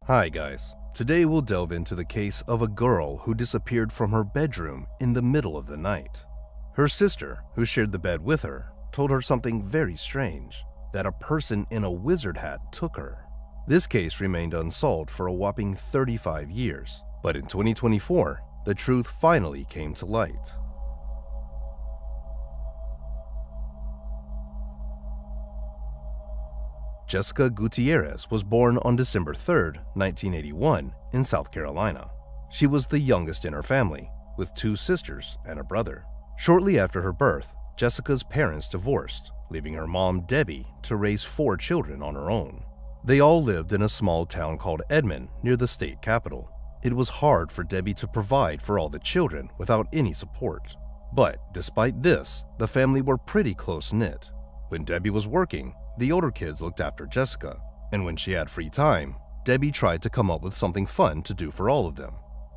Hi guys, today we'll delve into the case of a girl who disappeared from her bedroom in the middle of the night. Her sister, who shared the bed with her, told her something very strange, that a person in a wizard hat took her. This case remained unsolved for a whopping 35 years, but in 2024, the truth finally came to light. Jessica Gutierrez was born on December 3, 1981, in South Carolina. She was the youngest in her family, with 2 sisters and a brother. Shortly after her birth, Jessica's parents divorced, leaving her mom, Debbie, to raise 4 children on her own. They all lived in a small town called Edmond near the state capital. It was hard for Debbie to provide for all the children without any support. But despite this, the family were pretty close-knit. When Debbie was working, the older kids looked after Jessica, and when she had free time, Debbie tried to come up with something fun to do for all of them.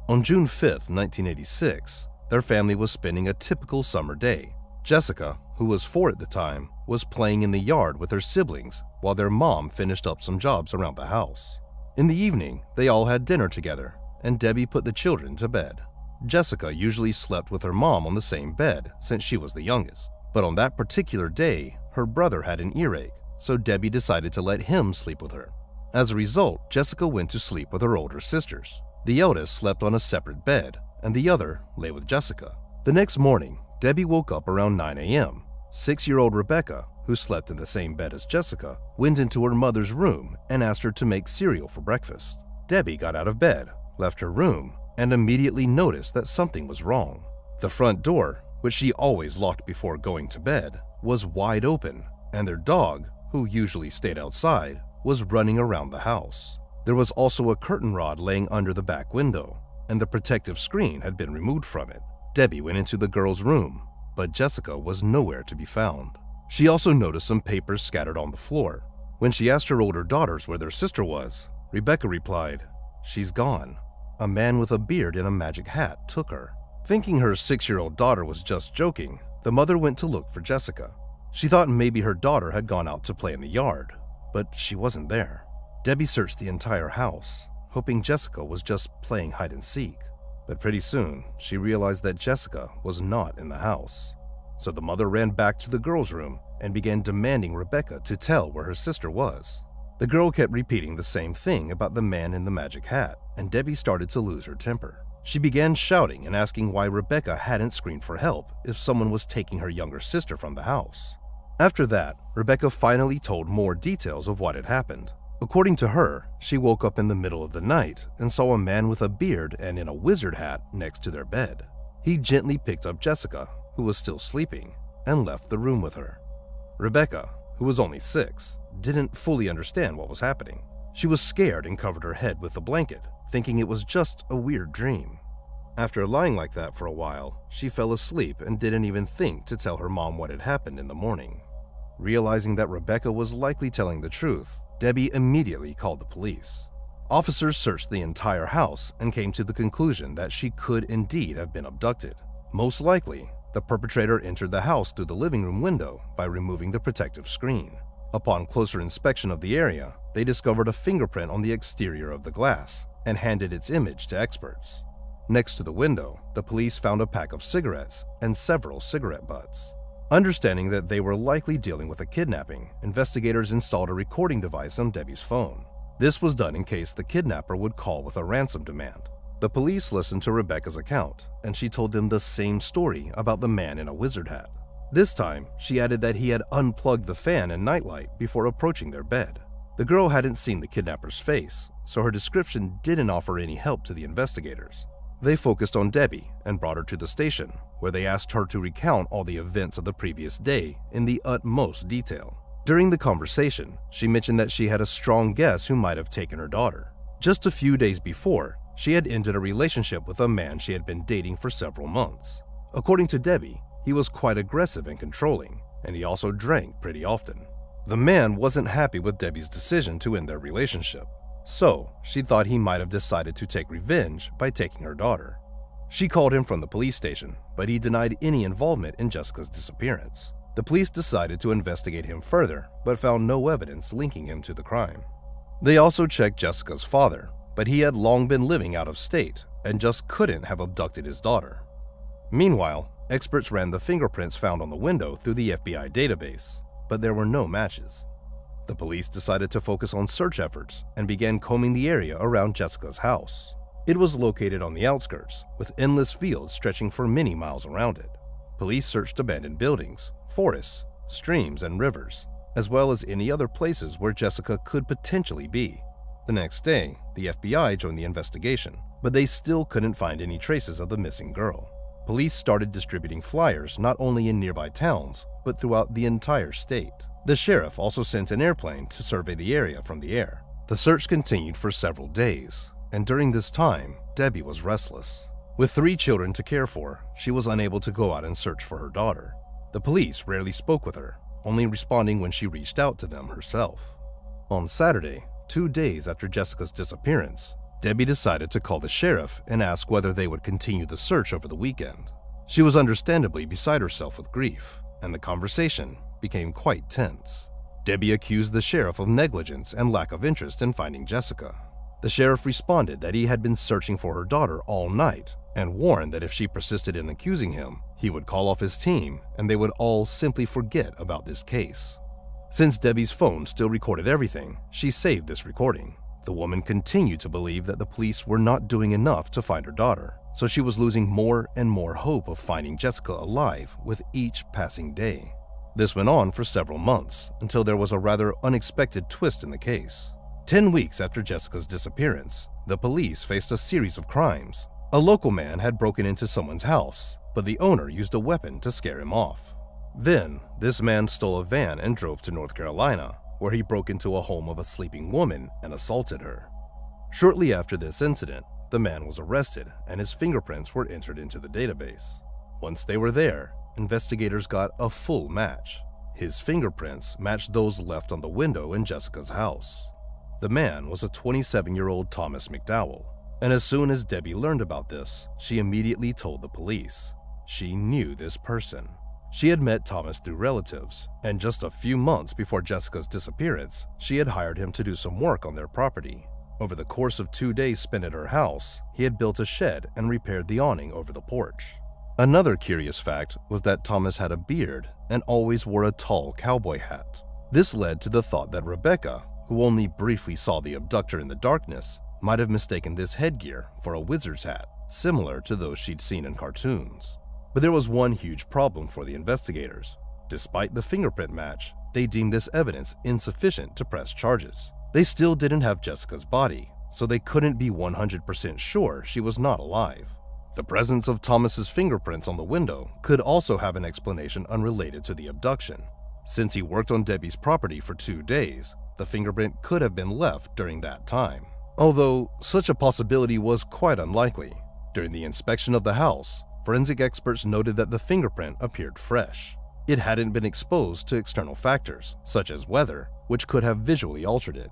On June 5, 1986, their family was spending a typical summer day. Jessica, who was 4 at the time, was playing in the yard with her siblings while their mom finished up some jobs around the house. In the evening, they all had dinner together, and Debbie put the children to bed. Jessica usually slept with her mom on the same bed since she was the youngest, but on that particular day, her brother had an earache, so Debbie decided to let him sleep with her. As a result, Jessica went to sleep with her older sisters. The eldest slept on a separate bed, and the other lay with Jessica. The next morning, Debbie woke up around 9 a.m. 6-year-old Rebecca, who slept in the same bed as Jessica, went into her mother's room and asked her to make cereal for breakfast. Debbie got out of bed, left her room, and immediately noticed that something was wrong. The front door, which she always locked before going to bed, was wide open, and their dog, who usually stayed outside, was running around the house. There was also a curtain rod laying under the back window, and the protective screen had been removed from it. Debbie went into the girl's room, but Jessica was nowhere to be found. She also noticed some papers scattered on the floor. When she asked her older daughters where their sister was, Rebecca replied, "She's gone. A man with a beard and a magic hat took her." Thinking her 6-year-old daughter was just joking, the mother went to look for Jessica. She thought maybe her daughter had gone out to play in the yard, but she wasn't there. Debbie searched the entire house, hoping Jessica was just playing hide and seek. But pretty soon, she realized that Jessica was not in the house. So the mother ran back to the girl's room and began demanding Rebecca to tell where her sister was. The girl kept repeating the same thing about the man in the magic hat, and Debbie started to lose her temper. She began shouting and asking why Rebecca hadn't screamed for help if someone was taking her younger sister from the house. After that, Rebecca finally told more details of what had happened. According to her, she woke up in the middle of the night and saw a man with a beard and in a wizard hat next to their bed. He gently picked up Jessica, who was still sleeping, and left the room with her. Rebecca, who was only 6, didn't fully understand what was happening. She was scared and covered her head with a blanket, thinking it was just a weird dream. After lying like that for a while, she fell asleep and didn't even think to tell her mom what had happened in the morning. Realizing that Rebecca was likely telling the truth, Debbie immediately called the police. Officers searched the entire house and came to the conclusion that she could indeed have been abducted. Most likely, the perpetrator entered the house through the living room window by removing the protective screen. Upon closer inspection of the area, they discovered a fingerprint on the exterior of the glass and handed its image to experts. Next to the window, the police found a pack of cigarettes and several cigarette butts. Understanding that they were likely dealing with a kidnapping, investigators installed a recording device on Debbie's phone. This was done in case the kidnapper would call with a ransom demand. The police listened to Rebecca's account, and she told them the same story about the man in a wizard hat. This time, she added that he had unplugged the fan and nightlight before approaching their bed. The girl hadn't seen the kidnapper's face, so her description didn't offer any help to the investigators. They focused on Debbie and brought her to the station, where they asked her to recount all the events of the previous day in the utmost detail. During the conversation, she mentioned that she had a strong guess who might have taken her daughter. Just a few days before, she had ended a relationship with a man she had been dating for several months. According to Debbie, he was quite aggressive and controlling, and he also drank pretty often. The man wasn't happy with Debbie's decision to end their relationship, so she thought he might have decided to take revenge by taking her daughter. She called him from the police station, but he denied any involvement in Jessica's disappearance. The police decided to investigate him further, but found no evidence linking him to the crime. They also checked Jessica's father, but he had long been living out of state and just couldn't have abducted his daughter. Meanwhile, experts ran the fingerprints found on the window through the FBI database, but there were no matches. The police decided to focus on search efforts and began combing the area around Jessica's house. It was located on the outskirts, with endless fields stretching for many miles around it. Police searched abandoned buildings, forests, streams, and rivers, as well as any other places where Jessica could potentially be. The next day, the FBI joined the investigation, but they still couldn't find any traces of the missing girl. Police started distributing flyers not only in nearby towns, but throughout the entire state. The sheriff also sent an airplane to survey the area from the air. The search continued for several days, and during this time, Debbie was restless. With 3 children to care for, she was unable to go out and search for her daughter. The police rarely spoke with her, only responding when she reached out to them herself. On Saturday, 2 days after Jessica's disappearance, Debbie decided to call the sheriff and ask whether they would continue the search over the weekend. She was understandably beside herself with grief, and the conversation became quite tense. Debbie accused the sheriff of negligence and lack of interest in finding Jessica. The sheriff responded that he had been searching for her daughter all night and warned that if she persisted in accusing him, he would call off his team and they would all simply forget about this case. Since Debbie's phone still recorded everything, she saved this recording. The woman continued to believe that the police were not doing enough to find her daughter, so she was losing more and more hope of finding Jessica alive with each passing day. This went on for several months until there was a rather unexpected twist in the case. 10 weeks after Jessica's disappearance, the police faced a series of crimes. A local man had broken into someone's house, but the owner used a weapon to scare him off. Then, this man stole a van and drove to North Carolina, where he broke into a home of a sleeping woman and assaulted her. Shortly after this incident, the man was arrested and his fingerprints were entered into the database. Once they were there, investigators got a full match. His fingerprints matched those left on the window in Jessica's house. The man was a 27-year-old Thomas McDowell, and as soon as Debbie learned about this, she immediately told the police. She knew this person. She had met Thomas through relatives, and just a few months before Jessica's disappearance, she had hired him to do some work on their property. Over the course of 2 days spent at her house, he had built a shed and repaired the awning over the porch. Another curious fact was that Thomas had a beard and always wore a tall cowboy hat. This led to the thought that Rebecca, who only briefly saw the abductor in the darkness, might have mistaken this headgear for a wizard's hat, similar to those she'd seen in cartoons. But there was one huge problem for the investigators. Despite the fingerprint match, they deemed this evidence insufficient to press charges. They still didn't have Jessica's body, so they couldn't be 100% sure she was not alive. The presence of Thomas's fingerprints on the window could also have an explanation unrelated to the abduction. Since he worked on Debbie's property for 2 days, the fingerprint could have been left during that time. Although such a possibility was quite unlikely. During the inspection of the house, forensic experts noted that the fingerprint appeared fresh. It hadn't been exposed to external factors, such as weather, which could have visually altered it.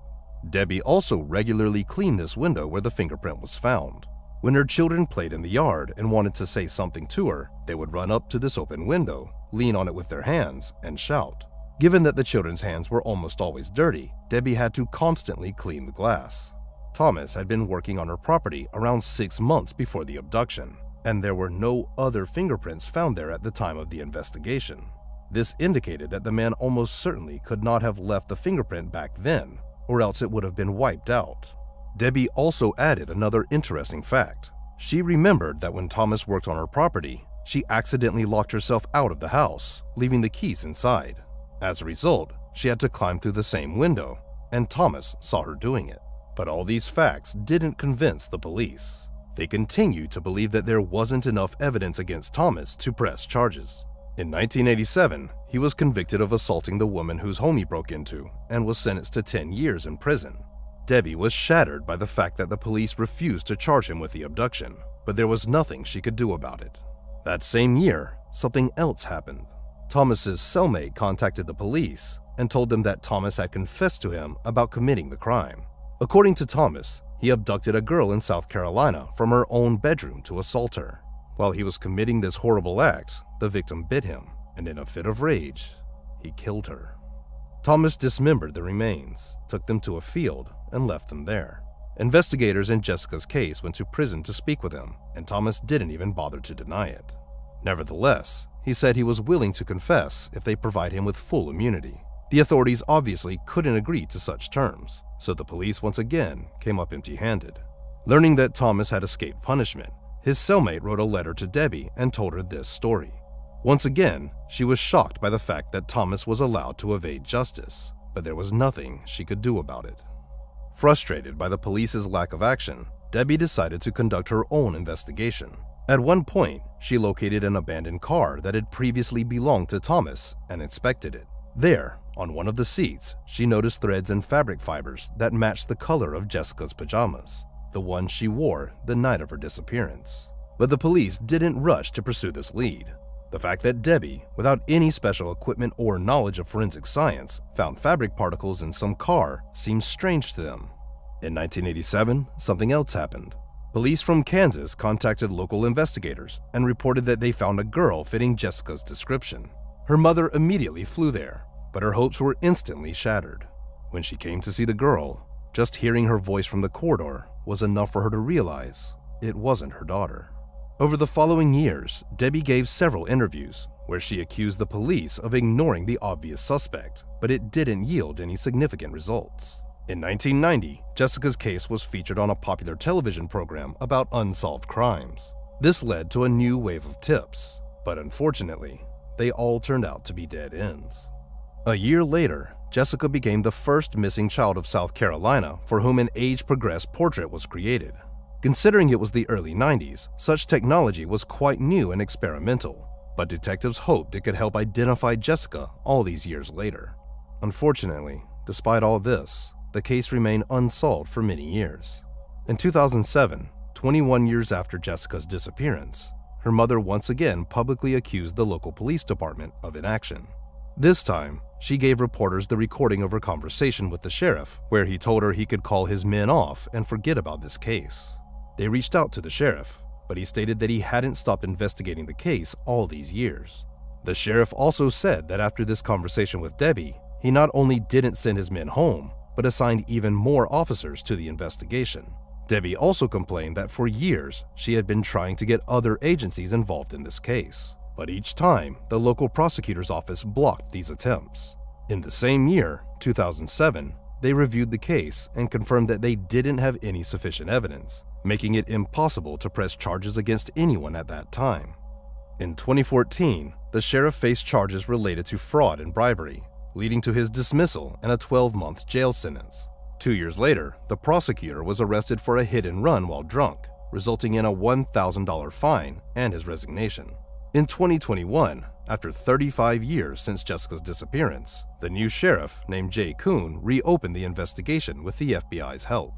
Debbie also regularly cleaned this window where the fingerprint was found. When her children played in the yard and wanted to say something to her, they would run up to this open window, lean on it with their hands, and shout. Given that the children's hands were almost always dirty, Debbie had to constantly clean the glass. Thomas had been working on her property around 6 months before the abduction, and there were no other fingerprints found there at the time of the investigation. This indicated that the man almost certainly could not have left the fingerprint back then, or else it would have been wiped out. Debbie also added another interesting fact. She remembered that when Thomas worked on her property, she accidentally locked herself out of the house, leaving the keys inside. As a result, she had to climb through the same window, and Thomas saw her doing it. But all these facts didn't convince the police. They continued to believe that there wasn't enough evidence against Thomas to press charges. In 1987, he was convicted of assaulting the woman whose home he broke into and was sentenced to 10 years in prison. Debbie was shattered by the fact that the police refused to charge him with the abduction, but there was nothing she could do about it. That same year, something else happened. Thomas's cellmate contacted the police and told them that Thomas had confessed to him about committing the crime. According to Thomas, he abducted a girl in South Carolina from her own bedroom to assault her. While he was committing this horrible act, the victim bit him, and in a fit of rage, he killed her. Thomas dismembered the remains, took them to a field, and left them there. Investigators in Jessica's case went to prison to speak with him, and Thomas didn't even bother to deny it. Nevertheless, he said he was willing to confess if they provide him with full immunity. The authorities obviously couldn't agree to such terms, so the police once again came up empty-handed. Learning that Thomas had escaped punishment, his cellmate wrote a letter to Debbie and told her this story. Once again, she was shocked by the fact that Thomas was allowed to evade justice, but there was nothing she could do about it. Frustrated by the police's lack of action, Debbie decided to conduct her own investigation. At one point, she located an abandoned car that had previously belonged to Thomas and inspected it. There, on one of the seats, she noticed threads and fabric fibers that matched the color of Jessica's pajamas, the one she wore the night of her disappearance. But the police didn't rush to pursue this lead. The fact that Debbie, without any special equipment or knowledge of forensic science, found fabric particles in some car seemed strange to them. In 1987, something else happened. Police from Kansas contacted local investigators and reported that they found a girl fitting Jessica's description. Her mother immediately flew there, but her hopes were instantly shattered. When she came to see the girl, just hearing her voice from the corridor was enough for her to realize it wasn't her daughter. Over the following years, Debbie gave several interviews where she accused the police of ignoring the obvious suspect, but it didn't yield any significant results. In 1990, Jessica's case was featured on a popular television program about unsolved crimes. This led to a new wave of tips, but unfortunately, they all turned out to be dead ends. A year later, Jessica became the first missing child of South Carolina for whom an age-progressed portrait was created. Considering it was the early 90s, such technology was quite new and experimental, but detectives hoped it could help identify Jessica all these years later. Unfortunately, despite all this, the case remained unsolved for many years. In 2007, 21 years after Jessica's disappearance, her mother once again publicly accused the local police department of inaction. This time, she gave reporters the recording of her conversation with the sheriff, where he told her he could call his men off and forget about this case. They reached out to the sheriff, but he stated that he hadn't stopped investigating the case all these years. The sheriff also said that after this conversation with Debbie, he not only didn't send his men home, but assigned even more officers to the investigation. Debbie also complained that for years she had been trying to get other agencies involved in this case, but each time the local prosecutor's office blocked these attempts. In the same year, 2007, they reviewed the case and confirmed that they didn't have any sufficient evidence, making it impossible to press charges against anyone at that time. In 2014, the sheriff faced charges related to fraud and bribery, leading to his dismissal and a 12-month jail sentence. 2 years later, the prosecutor was arrested for a hit-and-run while drunk, resulting in a $1,000 fine and his resignation. In 2021, after 35 years since Jessica's disappearance, the new sheriff named Jay Kuhn reopened the investigation with the FBI's help.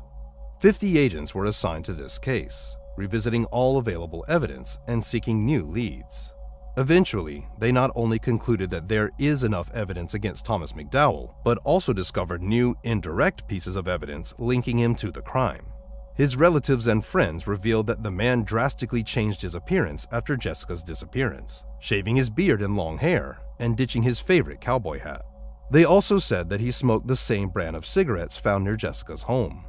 50 agents were assigned to this case, revisiting all available evidence and seeking new leads. Eventually, they not only concluded that there is enough evidence against Thomas McDowell, but also discovered new indirect pieces of evidence linking him to the crime. His relatives and friends revealed that the man drastically changed his appearance after Jessica's disappearance, shaving his beard and long hair and ditching his favorite cowboy hat. They also said that he smoked the same brand of cigarettes found near Jessica's home.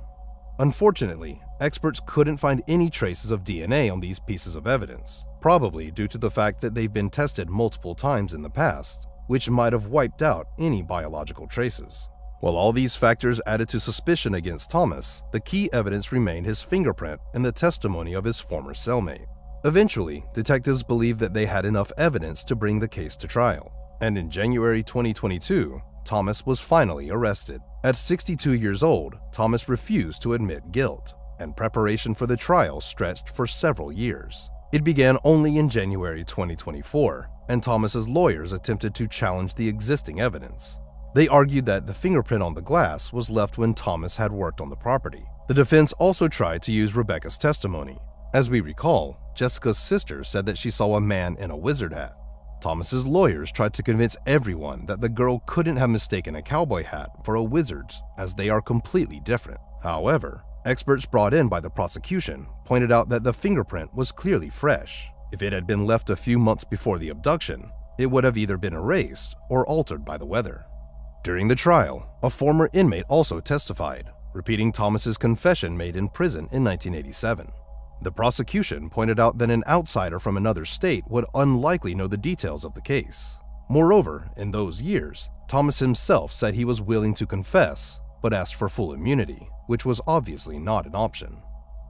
Unfortunately, experts couldn't find any traces of DNA on these pieces of evidence, probably due to the fact that they've been tested multiple times in the past, which might have wiped out any biological traces. While all these factors added to suspicion against Thomas, the key evidence remained his fingerprint and the testimony of his former cellmate. Eventually, detectives believed that they had enough evidence to bring the case to trial, and in January 2022, Thomas was finally arrested. At 62 years old, Thomas refused to admit guilt, and preparation for the trial stretched for several years. It began only in January 2024, and Thomas's lawyers attempted to challenge the existing evidence. They argued that the fingerprint on the glass was left when Thomas had worked on the property. The defense also tried to use Rebecca's testimony. As we recall, Jessica's sister said that she saw a man in a wizard hat. Thomas's lawyers tried to convince everyone that the girl couldn't have mistaken a cowboy hat for a wizard's, as they are completely different. However, experts brought in by the prosecution pointed out that the fingerprint was clearly fresh. If it had been left a few months before the abduction, it would have either been erased or altered by the weather. During the trial, a former inmate also testified, repeating Thomas's confession made in prison in 1987. The prosecution pointed out that an outsider from another state would unlikely know the details of the case. Moreover, in those years, Thomas himself said he was willing to confess, but asked for full immunity, which was obviously not an option.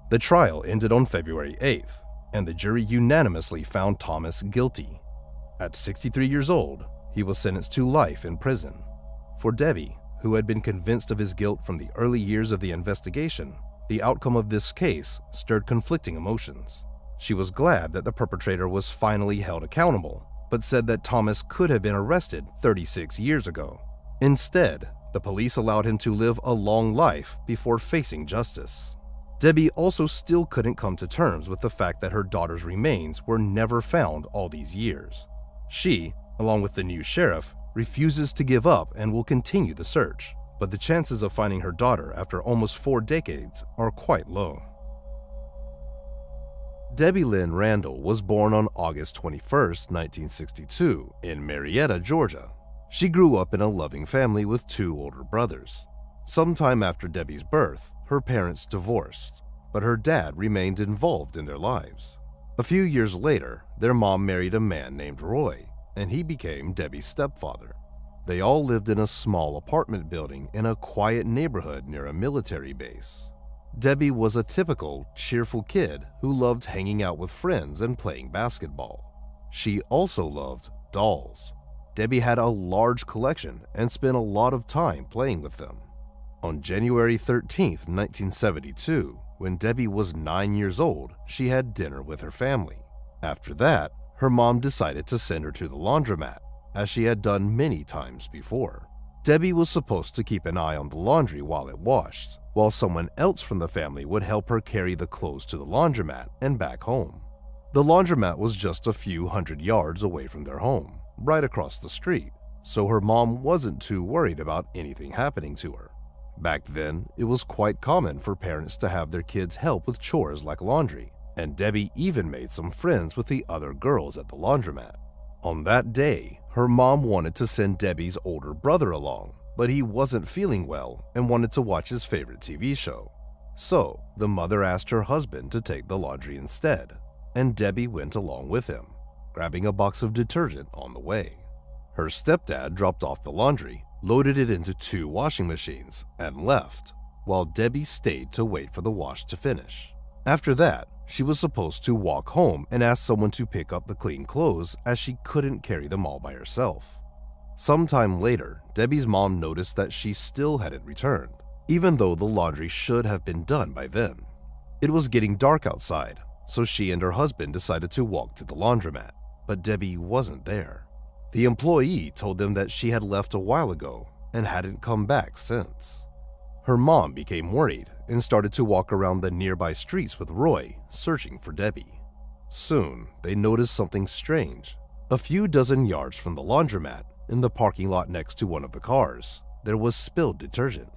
The trial ended on February 8th, and the jury unanimously found Thomas guilty. At 63 years old, he was sentenced to life in prison. For Debbie, who had been convinced of his guilt from the early years of the investigation, the outcome of this case stirred conflicting emotions. She was glad that the perpetrator was finally held accountable, but said that Thomas could have been arrested 36 years ago. Instead, the police allowed him to live a long life before facing justice. Debbie also still couldn't come to terms with the fact that her daughter's remains were never found all these years. She, along with the new sheriff, refuses to give up and will continue the search, but the chances of finding her daughter after almost 4 decades are quite low. Debbie Lynn Randall was born on August 21, 1962, in Marietta, Georgia. She grew up in a loving family with 2 older brothers. Sometime after Debbie's birth, her parents divorced, but her dad remained involved in their lives. A few years later, their mom married a man named Roy, and he became Debbie's stepfather. They all lived in a small apartment building in a quiet neighborhood near a military base. Debbie was a typical, cheerful kid who loved hanging out with friends and playing basketball. She also loved dolls. Debbie had a large collection and spent a lot of time playing with them. On January 13, 1972, when Debbie was 9 years old, she had dinner with her family. After that, her mom decided to send her to the laundromat, as she had done many times before. Debbie was supposed to keep an eye on the laundry while it washed, while someone else from the family would help her carry the clothes to the laundromat and back home. The laundromat was just a few hundred yards away from their home, right across the street, so her mom wasn't too worried about anything happening to her. Back then, it was quite common for parents to have their kids help with chores like laundry, and Debbie even made some friends with the other girls at the laundromat. On that day, her mom wanted to send Debbie's older brother along, but he wasn't feeling well and wanted to watch his favorite TV show. So, the mother asked her husband to take the laundry instead, and Debbie went along with him, grabbing a box of detergent on the way. Her stepdad dropped off the laundry, loaded it into 2 washing machines, and left, while Debbie stayed to wait for the wash to finish. After that, she was supposed to walk home and ask someone to pick up the clean clothes as she couldn't carry them all by herself. Sometime later, Debbie's mom noticed that she still hadn't returned, even though the laundry should have been done by then. It was getting dark outside, so she and her husband decided to walk to the laundromat, but Debbie wasn't there. The employee told them that she had left a while ago and hadn't come back since. Her mom became worried and started to walk around the nearby streets with Roy, searching for Debbie. Soon, they noticed something strange. A few dozen yards from the laundromat, in the parking lot next to one of the cars, there was spilled detergent.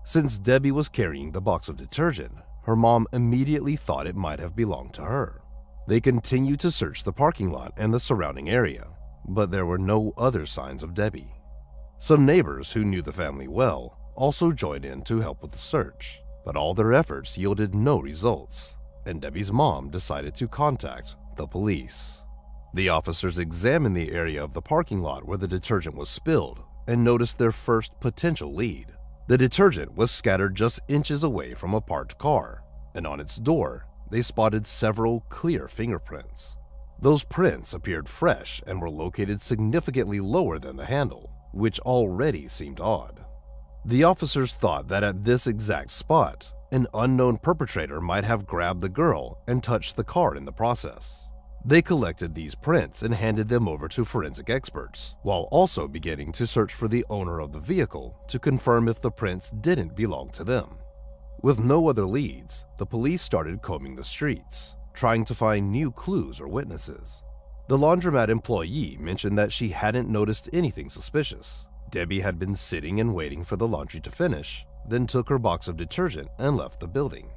Since Debbie was carrying the box of detergent, her mom immediately thought it might have belonged to her. They continued to search the parking lot and the surrounding area, but there were no other signs of Debbie. Some neighbors who knew the family well also joined in to help with the search, but all their efforts yielded no results, and Debbie's mom decided to contact the police. The officers examined the area of the parking lot where the detergent was spilled and noticed their first potential lead. The detergent was scattered just inches away from a parked car, and on its door, they spotted several clear fingerprints. Those prints appeared fresh and were located significantly lower than the handle, which already seemed odd. The officers thought that at this exact spot, an unknown perpetrator might have grabbed the girl and touched the car in the process. They collected these prints and handed them over to forensic experts, while also beginning to search for the owner of the vehicle to confirm if the prints didn't belong to them. With no other leads, the police started combing the streets, trying to find new clues or witnesses. The laundromat employee mentioned that she hadn't noticed anything suspicious. Debbie had been sitting and waiting for the laundry to finish, then took her box of detergent and left the building.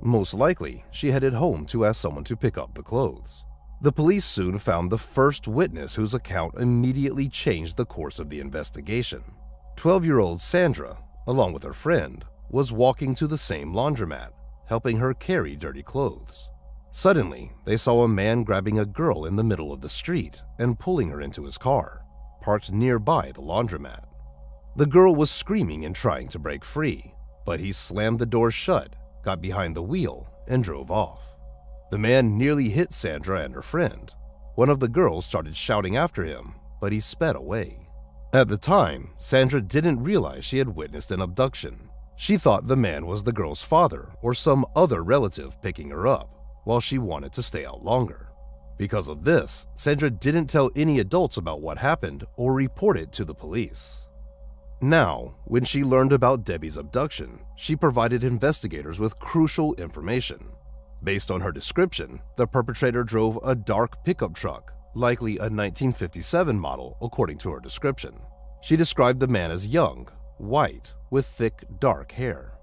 Most likely, she headed home to ask someone to pick up the clothes. The police soon found the first witness whose account immediately changed the course of the investigation. 12-year-old Sandra, along with her friend, was walking to the same laundromat, helping her carry dirty clothes. Suddenly, they saw a man grabbing a girl in the middle of the street and pulling her into his car, parked nearby the laundromat. The girl was screaming and trying to break free, but he slammed the door shut, got behind the wheel, and drove off. The man nearly hit Sandra and her friend. One of the girls started shouting after him, but he sped away. At the time, Sandra didn't realize she had witnessed an abduction. She thought the man was the girl's father or some other relative picking her up, while she wanted to stay out longer. Because of this, Sandra didn't tell any adults about what happened or report it to the police. Now, when she learned about Debbie's abduction, she provided investigators with crucial information. Based on her description, the perpetrator drove a dark pickup truck, likely a 1957 model according to her description. She described the man as young, white, with thick, dark hair.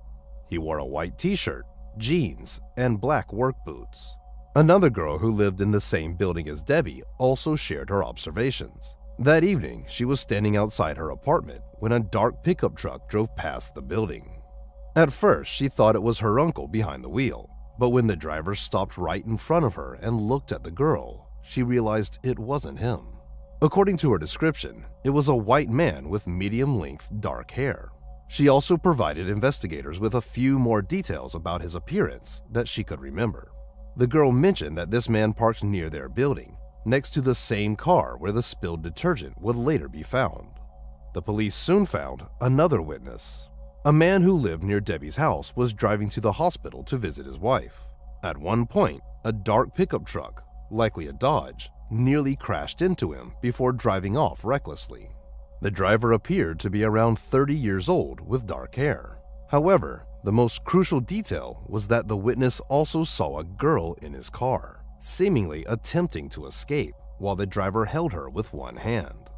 He wore a white t-shirt, jeans, and black work boots. Another girl who lived in the same building as Debbie also shared her observations. That evening, she was standing outside her apartment when a dark pickup truck drove past the building. At first, she thought it was her uncle behind the wheel, but when the driver stopped right in front of her and looked at the girl, she realized it wasn't him. According to her description, it was a white man with medium-length dark hair. She also provided investigators with a few more details about his appearance that she could remember. The girl mentioned that this man parked near their building, next to the same car where the spilled detergent would later be found. The police soon found another witness. A man who lived near Debbie's house was driving to the hospital to visit his wife. At one point, a dark pickup truck, likely a Dodge, nearly crashed into him before driving off recklessly. The driver appeared to be around 30 years old with dark hair. However, the most crucial detail was that the witness also saw a girl in his car, seemingly attempting to escape while the driver held her with one hand.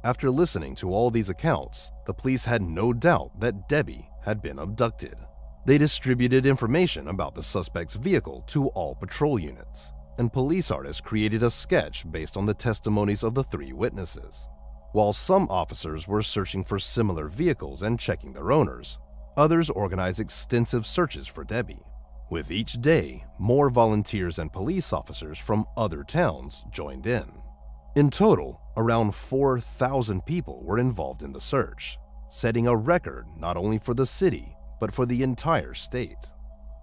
After listening to all these accounts, the police had no doubt that Debbie had been abducted. They distributed information about the suspect's vehicle to all patrol units, and police artists created a sketch based on the testimonies of the three witnesses. While some officers were searching for similar vehicles and checking their owners, others organized extensive searches for Debbie. With each day, more volunteers and police officers from other towns joined in. In total, around 4,000 people were involved in the search, setting a record not only for the city, but for the entire state.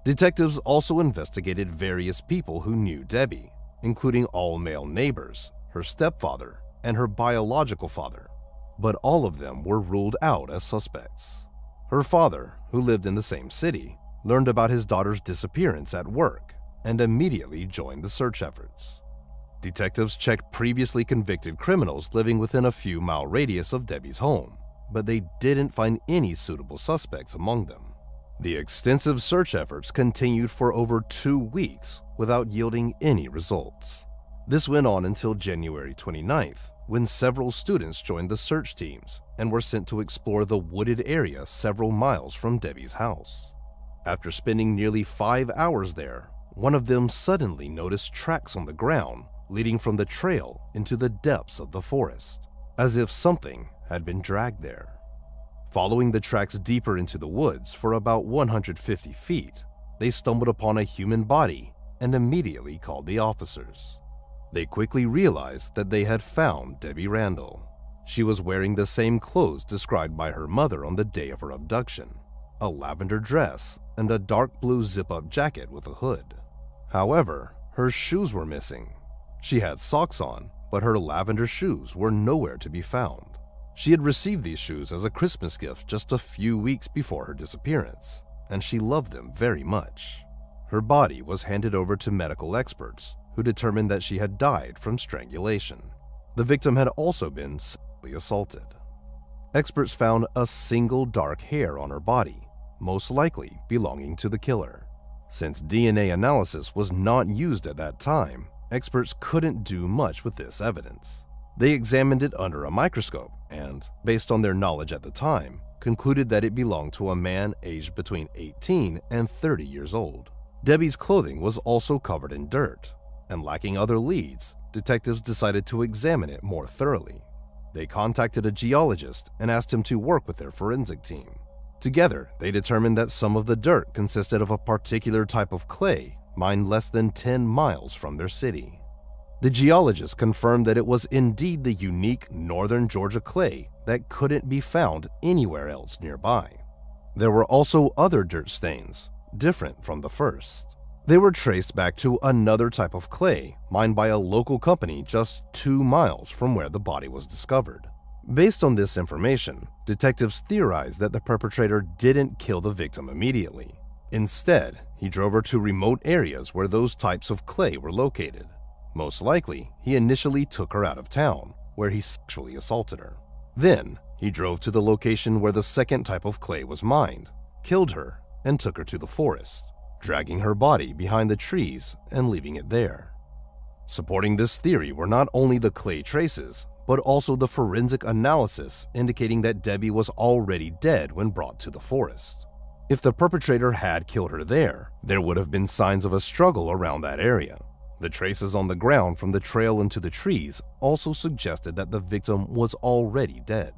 Detectives also investigated various people who knew Debbie, including all male neighbors, her stepfather, and her biological father, but all of them were ruled out as suspects. Her father, who lived in the same city, learned about his daughter's disappearance at work and immediately joined the search efforts. Detectives checked previously convicted criminals living within a few-mile radius of Debbie's home, but they didn't find any suitable suspects among them. The extensive search efforts continued for over 2 weeks without yielding any results. This went on until January 29th, when several students joined the search teams and were sent to explore the wooded area several miles from Debbie's house. After spending nearly 5 hours there, one of them suddenly noticed tracks on the ground leading from the trail into the depths of the forest, as if something had been dragged there. Following the tracks deeper into the woods for about 150 feet, they stumbled upon a human body and immediately called the officers. They quickly realized that they had found Debbie Randall. She was wearing the same clothes described by her mother on the day of her abduction, a lavender dress and a dark blue zip-up jacket with a hood. However, her shoes were missing. She had socks on, but her lavender shoes were nowhere to be found. She had received these shoes as a Christmas gift just a few weeks before her disappearance, and she loved them very much. Her body was handed over to medical experts, who determined that she had died from strangulation. The victim had also been sexually assaulted. Experts found a single dark hair on her body, most likely belonging to the killer. Since DNA analysis was not used at that time, experts couldn't do much with this evidence. They examined it under a microscope and, based on their knowledge at the time, concluded that it belonged to a man aged between 18 and 30 years old. Debbie's clothing was also covered in dirt, and lacking other leads, detectives decided to examine it more thoroughly. They contacted a geologist and asked him to work with their forensic team. Together, they determined that some of the dirt consisted of a particular type of clay mined less than 10 miles from their city. The geologists confirmed that it was indeed the unique northern Georgia clay that couldn't be found anywhere else nearby. There were also other dirt stains, different from the first. They were traced back to another type of clay mined by a local company just 2 miles from where the body was discovered. Based on this information, detectives theorized that the perpetrator didn't kill the victim immediately. Instead, he drove her to remote areas where those types of clay were located. Most likely, he initially took her out of town, where he sexually assaulted her. Then, he drove to the location where the second type of clay was mined, killed her, and took her to the forest, dragging her body behind the trees and leaving it there. Supporting this theory were not only the clay traces, but also the forensic analysis indicating that Debbie was already dead when brought to the forest. If the perpetrator had killed her there would have been signs of a struggle around that area. The traces on the ground from the trail into the trees also suggested that the victim was already dead.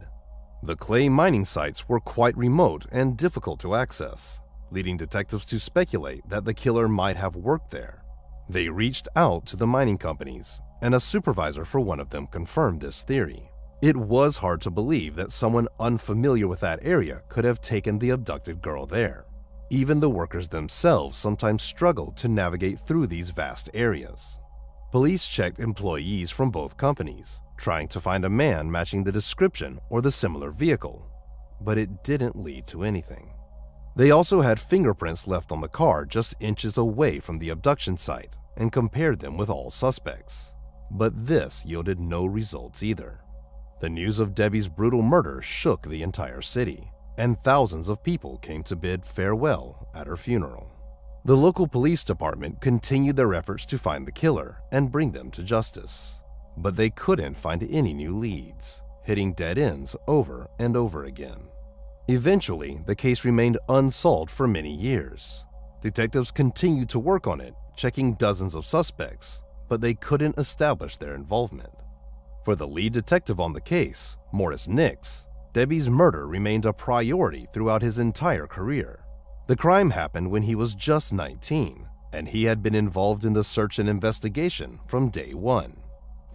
The clay mining sites were quite remote and difficult to access, leading detectives to speculate that the killer might have worked there. They reached out to the mining companies, and a supervisor for one of them confirmed this theory. It was hard to believe that someone unfamiliar with that area could have taken the abducted girl there. Even the workers themselves sometimes struggled to navigate through these vast areas. Police checked employees from both companies, trying to find a man matching the description or the similar vehicle, but it didn't lead to anything. They also had fingerprints left on the car just inches away from the abduction site and compared them with all suspects. But this yielded no results either. The news of Debbie's brutal murder shook the entire city, and thousands of people came to bid farewell at her funeral. The local police department continued their efforts to find the killer and bring them to justice, but they couldn't find any new leads, hitting dead ends over and over again. Eventually, the case remained unsolved for many years. Detectives continued to work on it, checking dozens of suspects, but they couldn't establish their involvement. For the lead detective on the case, Morris Nix, Debbie's murder remained a priority throughout his entire career. The crime happened when he was just 19, and he had been involved in the search and investigation from day one.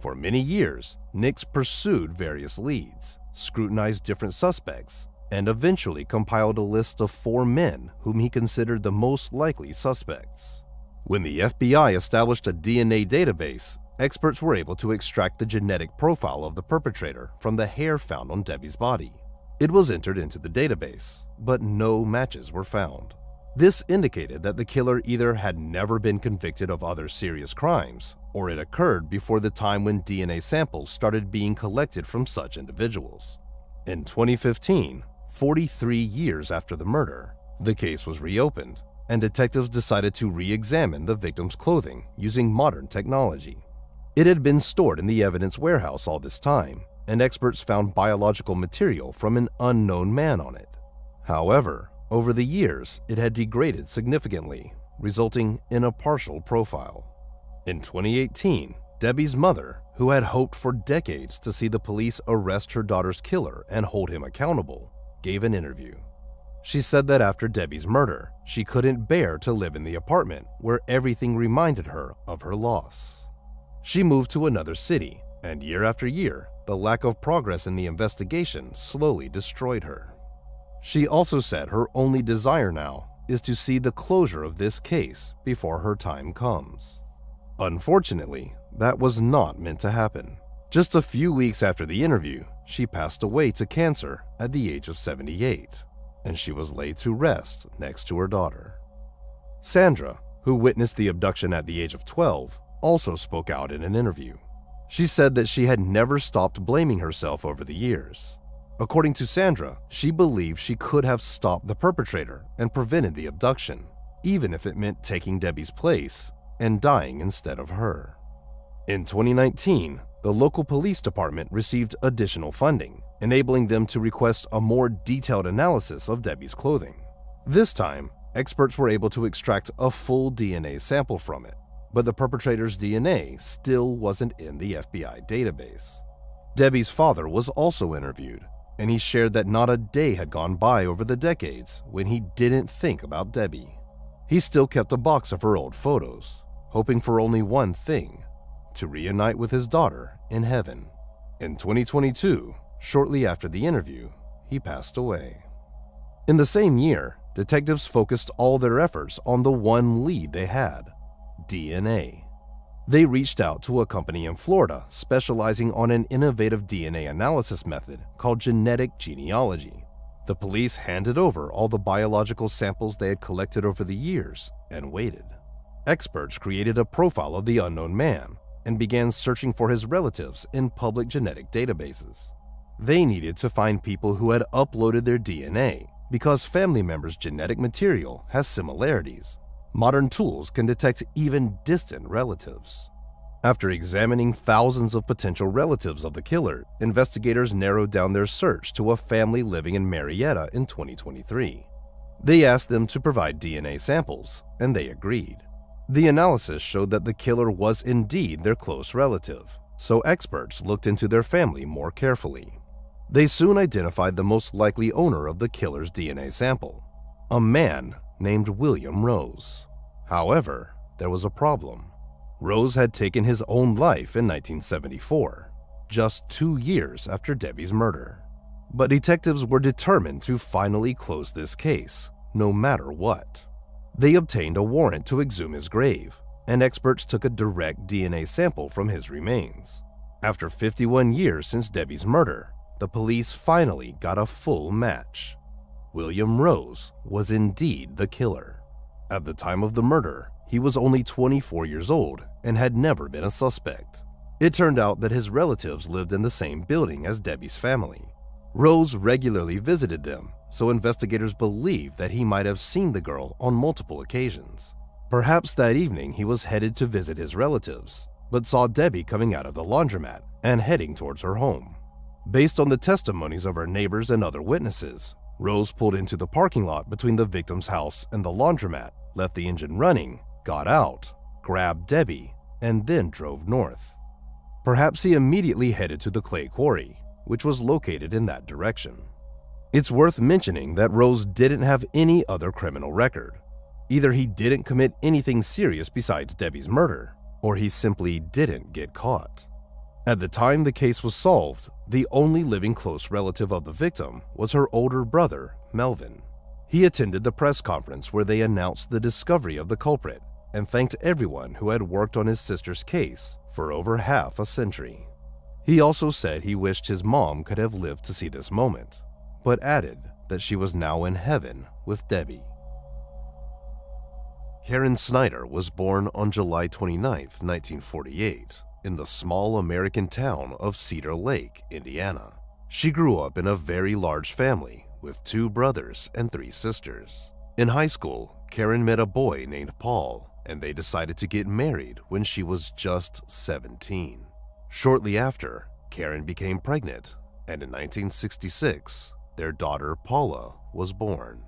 For many years, Nix pursued various leads, scrutinized different suspects, and eventually compiled a list of 4 men whom he considered the most likely suspects. When the FBI established a DNA database, experts were able to extract the genetic profile of the perpetrator from the hair found on Debbie's body. It was entered into the database, but no matches were found. This indicated that the killer either had never been convicted of other serious crimes, or it occurred before the time when DNA samples started being collected from such individuals. In 2015, 43 years after the murder, the case was reopened, and detectives decided to re-examine the victim's clothing using modern technology. It had been stored in the evidence warehouse all this time, and experts found biological material from an unknown man on it. However, over the years, it had degraded significantly, resulting in a partial profile. In 2018, Debbie's mother, who had hoped for decades to see the police arrest her daughter's killer and hold him accountable, gave an interview. She said that after Debbie's murder, she couldn't bear to live in the apartment where everything reminded her of her loss. She moved to another city, and year after year, the lack of progress in the investigation slowly destroyed her. She also said her only desire now is to see the closure of this case before her time comes. Unfortunately, that was not meant to happen. Just a few weeks after the interview, she passed away to cancer at the age of 78, and she was laid to rest next to her daughter. Sandra, who witnessed the abduction at the age of 12, also spoke out in an interview. She said that she had never stopped blaming herself over the years. According to Sandra, she believed she could have stopped the perpetrator and prevented the abduction, even if it meant taking Debbie's place and dying instead of her. In 2019, the local police department received additional funding, enabling them to request a more detailed analysis of Debbie's clothing. This time, experts were able to extract a full DNA sample from it, but the perpetrator's DNA still wasn't in the FBI database. Debbie's father was also interviewed, and he shared that not a day had gone by over the decades when he didn't think about Debbie. He still kept a box of her old photos, hoping for only one thing: to reunite with his daughter in heaven. In 2022, shortly after the interview, he passed away. In the same year, detectives focused all their efforts on the one lead they had: DNA. They reached out to a company in Florida specializing on an innovative DNA analysis method called genetic genealogy. The police handed over all the biological samples they had collected over the years and waited. Experts created a profile of the unknown man and began searching for his relatives in public genetic databases. They needed to find people who had uploaded their DNA because family members' genetic material has similarities. Modern tools can detect even distant relatives. After examining thousands of potential relatives of the killer, investigators narrowed down their search to a family living in Marietta in 2023. They asked them to provide DNA samples, and they agreed. The analysis showed that the killer was indeed their close relative, so experts looked into their family more carefully. They soon identified the most likely owner of the killer's DNA sample: a man named William Rose. However, there was a problem. Rose had taken his own life in 1974, just 2 years after Debbie's murder. But detectives were determined to finally close this case, no matter what. They obtained a warrant to exhume his grave, and experts took a direct DNA sample from his remains. After 51 years since Debbie's murder, the police finally got a full match. William Rose was indeed the killer. At the time of the murder, he was only 24 years old and had never been a suspect. It turned out that his relatives lived in the same building as Debbie's family. Rose regularly visited them, so investigators believed that he might have seen the girl on multiple occasions. Perhaps that evening he was headed to visit his relatives, but saw Debbie coming out of the laundromat and heading towards her home. Based on the testimonies of her neighbors and other witnesses, Rose pulled into the parking lot between the victim's house and the laundromat, left the engine running, got out, grabbed Debbie, and then drove north. Perhaps he immediately headed to the clay quarry, which was located in that direction. It's worth mentioning that Rose didn't have any other criminal record. Either he didn't commit anything serious besides Debbie's murder, or he simply didn't get caught. At the time the case was solved, the only living close relative of the victim was her older brother, Melvin. He attended the press conference where they announced the discovery of the culprit and thanked everyone who had worked on his sister's case for over half a century. He also said he wished his mom could have lived to see this moment, but added that she was now in heaven with Debbie. Karen Snyder was born on July 29, 1948, in the small American town of Cedar Lake, Indiana. She grew up in a very large family with 2 brothers and 3 sisters. In high school, Karen met a boy named Paul, and they decided to get married when she was just 17. Shortly after, Karen became pregnant, and in 1966, their daughter Paula was born.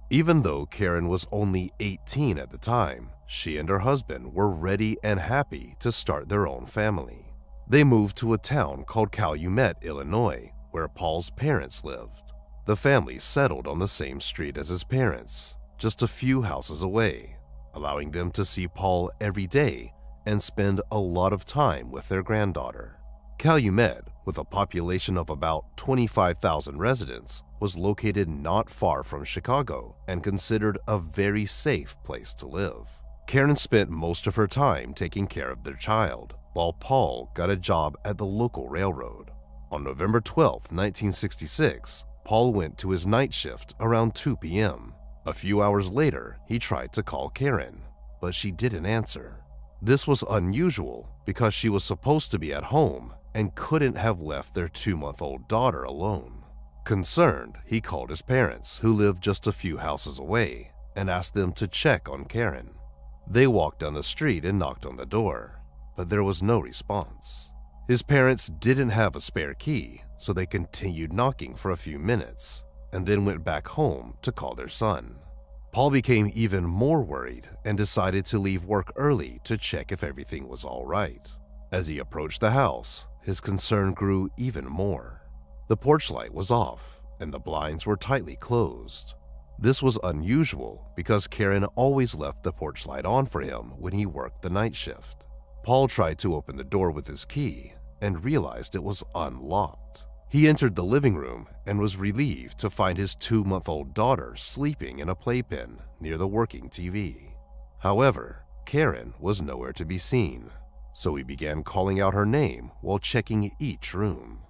Even though Karen was only 18 at the time, she and her husband were ready and happy to start their own family. They moved to a town called Calumet, Illinois, where Paul's parents lived. The family settled on the same street as his parents, just a few houses away, allowing them to see Paul every day and spend a lot of time with their granddaughter. Calumet, with a population of about 25,000 residents, was located not far from Chicago and considered a very safe place to live. Karen spent most of her time taking care of their child, while Paul got a job at the local railroad. On November 12, 1966, Paul went to his night shift around 2 p.m. A few hours later, he tried to call Karen, but she didn't answer. This was unusual because she was supposed to be at home and couldn't have left their 2-month-old daughter alone. Concerned, he called his parents, who lived just a few houses away, and asked them to check on Karen. They walked down the street and knocked on the door, but there was no response. His parents didn't have a spare key, so they continued knocking for a few minutes and then went back home to call their son. Paul became even more worried and decided to leave work early to check if everything was all right. As he approached the house, his concern grew even more. The porch light was off, and the blinds were tightly closed. This was unusual because Karen always left the porch light on for him when he worked the night shift. Paul tried to open the door with his key and realized it was unlocked. He entered the living room and was relieved to find his 2-month-old daughter sleeping in a playpen near the working TV. However, Karen was nowhere to be seen, so he began calling out her name while checking each room.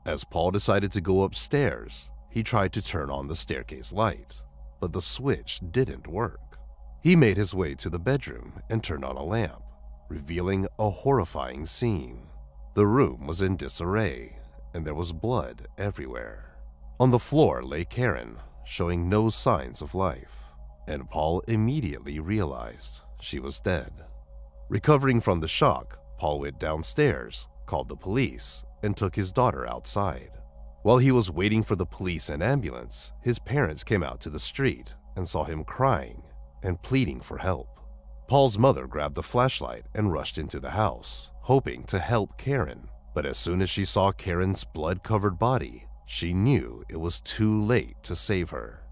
As Paul decided to go upstairs, he tried to turn on the staircase light, but the switch didn't work. He made his way to the bedroom and turned on a lamp, revealing a horrifying scene. The room was in disarray, and there was blood everywhere. On the floor lay Karen, showing no signs of life, and Paul immediately realized she was dead. Recovering from the shock, Paul went downstairs, called the police, and took his daughter outside. While he was waiting for the police and ambulance, his parents came out to the street and saw him crying and pleading for help. Paul's mother grabbed the flashlight and rushed into the house, hoping to help Karen. But as soon as she saw Karen's blood-covered body, she knew it was too late to save her.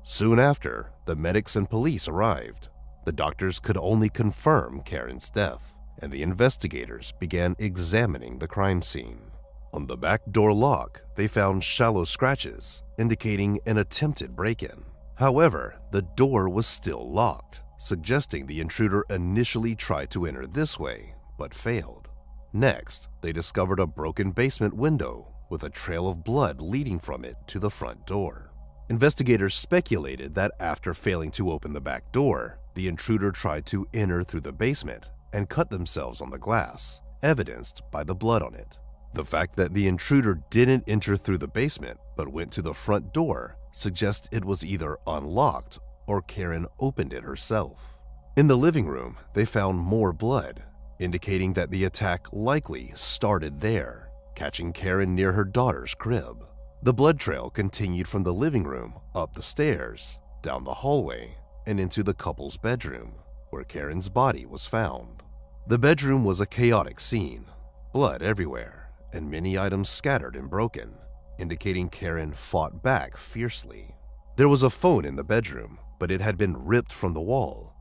Soon after, the medics and police arrived. The doctors could only confirm Karen's death, and the investigators began examining the crime scene. On the back door lock, they found shallow scratches, indicating an attempted break-in. However, the door was still locked, suggesting the intruder initially tried to enter this way, but failed. Next, they discovered a broken basement window with a trail of blood leading from it to the front door. Investigators speculated that after failing to open the back door, the intruder tried to enter through the basement and cut themselves on the glass, evidenced by the blood on it. The fact that the intruder didn't enter through the basement but went to the front door suggests it was either unlocked or Karen opened it herself. In the living room, they found more blood, indicating that the attack likely started there, catching Karen near her daughter's crib. The blood trail continued from the living room up the stairs, down the hallway, and into the couple's bedroom, where Karen's body was found. The bedroom was a chaotic scene, blood everywhere, and many items scattered and broken, indicating Karen fought back fiercely. There was a phone in the bedroom, but it had been ripped from the wall.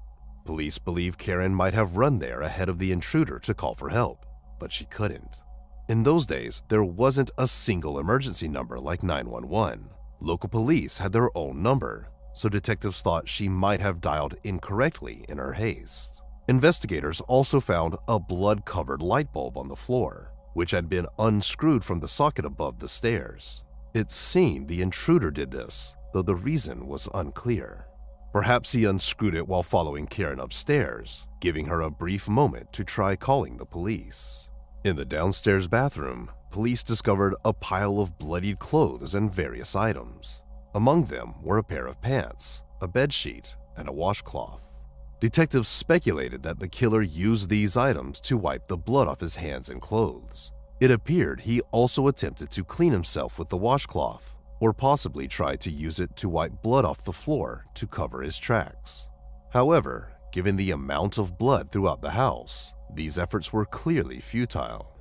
Police believe Karen might have run there ahead of the intruder to call for help, but she couldn't. In those days, there wasn't a single emergency number like 911. Local police had their own number, so detectives thought she might have dialed incorrectly in her haste. Investigators also found a blood-covered light bulb on the floor, which had been unscrewed from the socket above the stairs. It seemed the intruder did this, though the reason was unclear. Perhaps he unscrewed it while following Karen upstairs, giving her a brief moment to try calling the police. In the downstairs bathroom, police discovered a pile of bloodied clothes and various items. Among them were a pair of pants, a bedsheet, and a washcloth. Detectives speculated that the killer used these items to wipe the blood off his hands and clothes. It appeared he also attempted to clean himself with the washcloth, or possibly tried to use it to wipe blood off the floor to cover his tracks. However, given the amount of blood throughout the house, these efforts were clearly futile.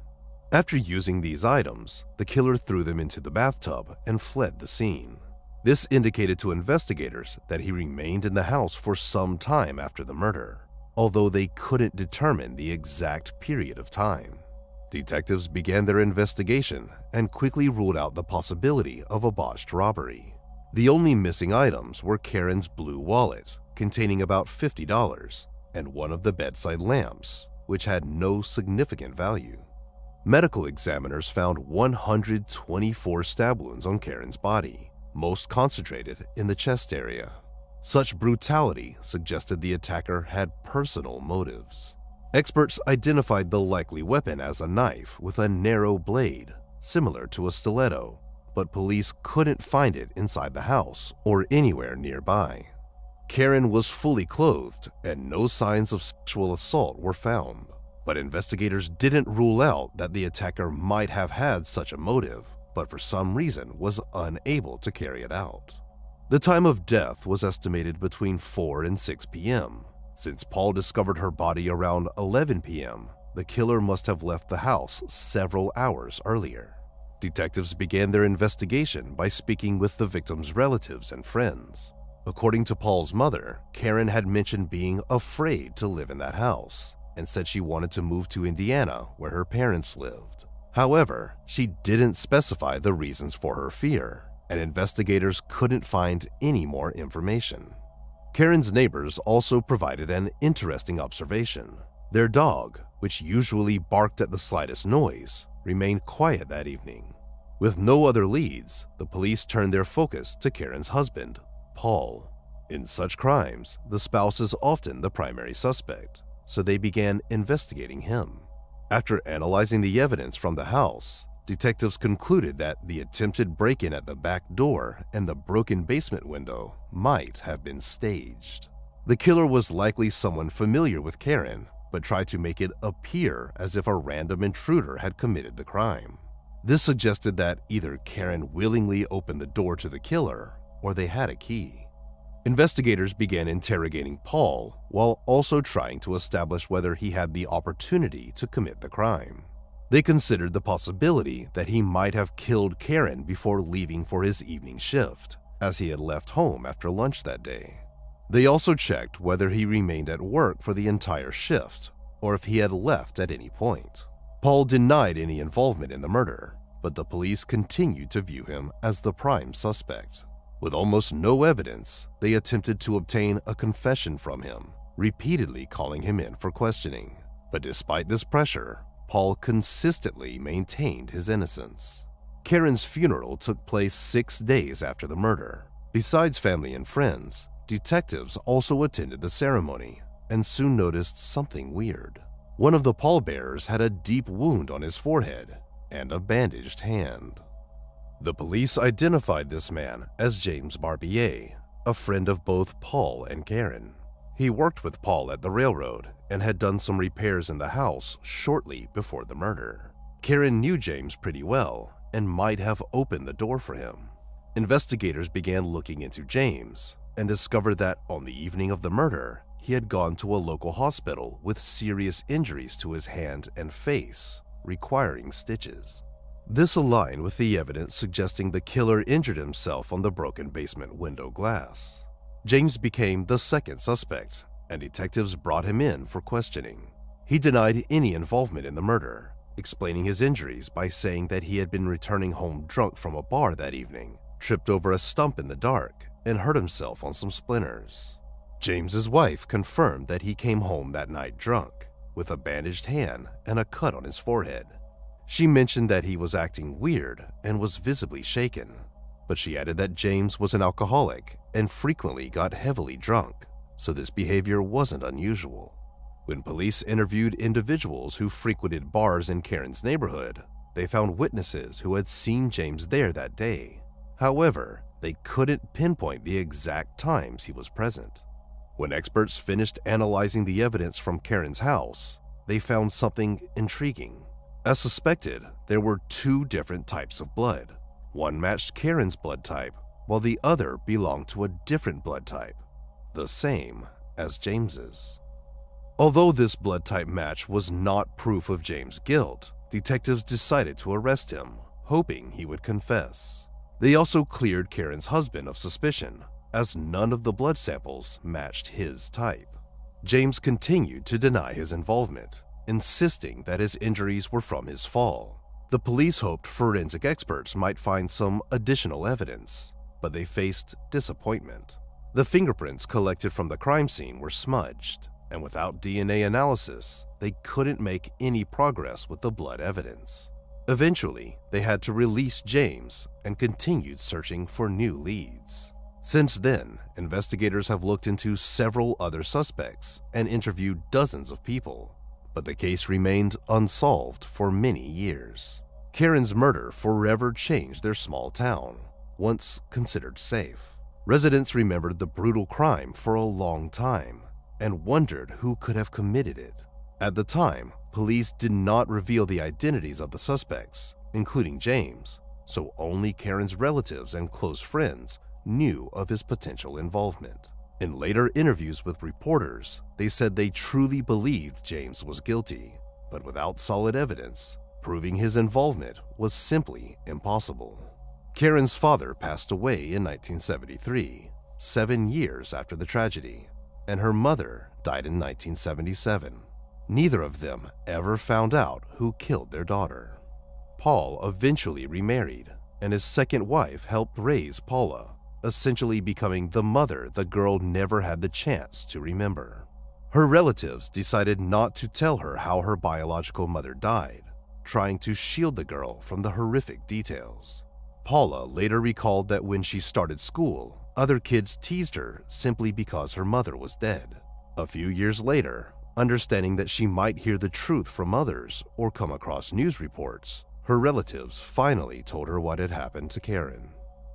After using these items, the killer threw them into the bathtub and fled the scene. This indicated to investigators that he remained in the house for some time after the murder, although they couldn't determine the exact period of time. Detectives began their investigation and quickly ruled out the possibility of a botched robbery. The only missing items were Karen's blue wallet, containing about $50, and one of the bedside lamps, which had no significant value. Medical examiners found 124 stab wounds on Karen's body, most concentrated in the chest area. Such brutality suggested the attacker had personal motives. Experts identified the likely weapon as a knife with a narrow blade, similar to a stiletto, but police couldn't find it inside the house or anywhere nearby. Karen was fully clothed and no signs of sexual assault were found, but investigators didn't rule out that the attacker might have had such a motive, but for some reason was unable to carry it out. The time of death was estimated between 4 and 6 p.m. Since Paul discovered her body around 11 p.m., the killer must have left the house several hours earlier. Detectives began their investigation by speaking with the victim's relatives and friends. According to Paul's mother, Karen had mentioned being afraid to live in that house and said she wanted to move to Indiana where her parents lived. However, she didn't specify the reasons for her fear, and investigators couldn't find any more information. Karen's neighbors also provided an interesting observation. Their dog, which usually barked at the slightest noise, remained quiet that evening. With no other leads, the police turned their focus to Karen's husband, Paul. In such crimes, the spouse is often the primary suspect, so they began investigating him. After analyzing the evidence from the house, detectives concluded that the attempted break-in at the back door and the broken basement window might have been staged. The killer was likely someone familiar with Karen, but tried to make it appear as if a random intruder had committed the crime. This suggested that either Karen willingly opened the door to the killer, or they had a key. Investigators began interrogating Paul while also trying to establish whether he had the opportunity to commit the crime. They considered the possibility that he might have killed Karen before leaving for his evening shift, as he had left home after lunch that day. They also checked whether he remained at work for the entire shift, or if he had left at any point. Paul denied any involvement in the murder, but the police continued to view him as the prime suspect. With almost no evidence, they attempted to obtain a confession from him, repeatedly calling him in for questioning. But despite this pressure, Paul consistently maintained his innocence. Karen's funeral took place 6 days after the murder. Besides family and friends, detectives also attended the ceremony and soon noticed something weird. One of the pallbearers had a deep wound on his forehead and a bandaged hand. The police identified this man as James Barbier, a friend of both Paul and Karen. He worked with Paul at the railroad and had done some repairs in the house shortly before the murder. Karen knew James pretty well and might have opened the door for him. Investigators began looking into James and discovered that on the evening of the murder, he had gone to a local hospital with serious injuries to his hand and face, requiring stitches. This aligned with the evidence suggesting the killer injured himself on the broken basement window glass. James became the second suspect, and detectives brought him in for questioning. He denied any involvement in the murder, explaining his injuries by saying that he had been returning home drunk from a bar that evening, tripped over a stump in the dark, and hurt himself on some splinters. James's wife confirmed that he came home that night drunk, with a bandaged hand and a cut on his forehead. She mentioned that he was acting weird and was visibly shaken, but she added that James was an alcoholic and frequently got heavily drunk, so this behavior wasn't unusual. When police interviewed individuals who frequented bars in Karen's neighborhood, they found witnesses who had seen James there that day. However, they couldn't pinpoint the exact times he was present. When experts finished analyzing the evidence from Karen's house, they found something intriguing. As suspected, there were 2 different types of blood. One matched Karen's blood type, while the other belonged to a different blood type, the same as James's. Although this blood type match was not proof of James' guilt, detectives decided to arrest him, hoping he would confess. They also cleared Karen's husband of suspicion, as none of the blood samples matched his type. James continued to deny his involvement, insisting that his injuries were from his fall. The police hoped forensic experts might find some additional evidence, but they faced disappointment. The fingerprints collected from the crime scene were smudged, and without DNA analysis, they couldn't make any progress with the blood evidence. Eventually, they had to release James and continued searching for new leads. Since then, investigators have looked into several other suspects and interviewed dozens of people, but the case remained unsolved for many years. Karen's murder forever changed their small town, once considered safe. Residents remembered the brutal crime for a long time and wondered who could have committed it. At the time, police did not reveal the identities of the suspects, including James, so only Karen's relatives and close friends knew of his potential involvement. In later interviews with reporters, they said they truly believed James was guilty, but without solid evidence, proving his involvement was simply impossible. Karen's father passed away in 1973, 7 years after the tragedy, and her mother died in 1977. Neither of them ever found out who killed their daughter. Paul eventually remarried, and his second wife helped raise Paula, essentially becoming the mother the girl never had the chance to remember. Her relatives decided not to tell her how her biological mother died, trying to shield the girl from the horrific details. Paula later recalled that when she started school, other kids teased her simply because her mother was dead. A few years later, understanding that she might hear the truth from others or come across news reports, her relatives finally told her what had happened to Karen.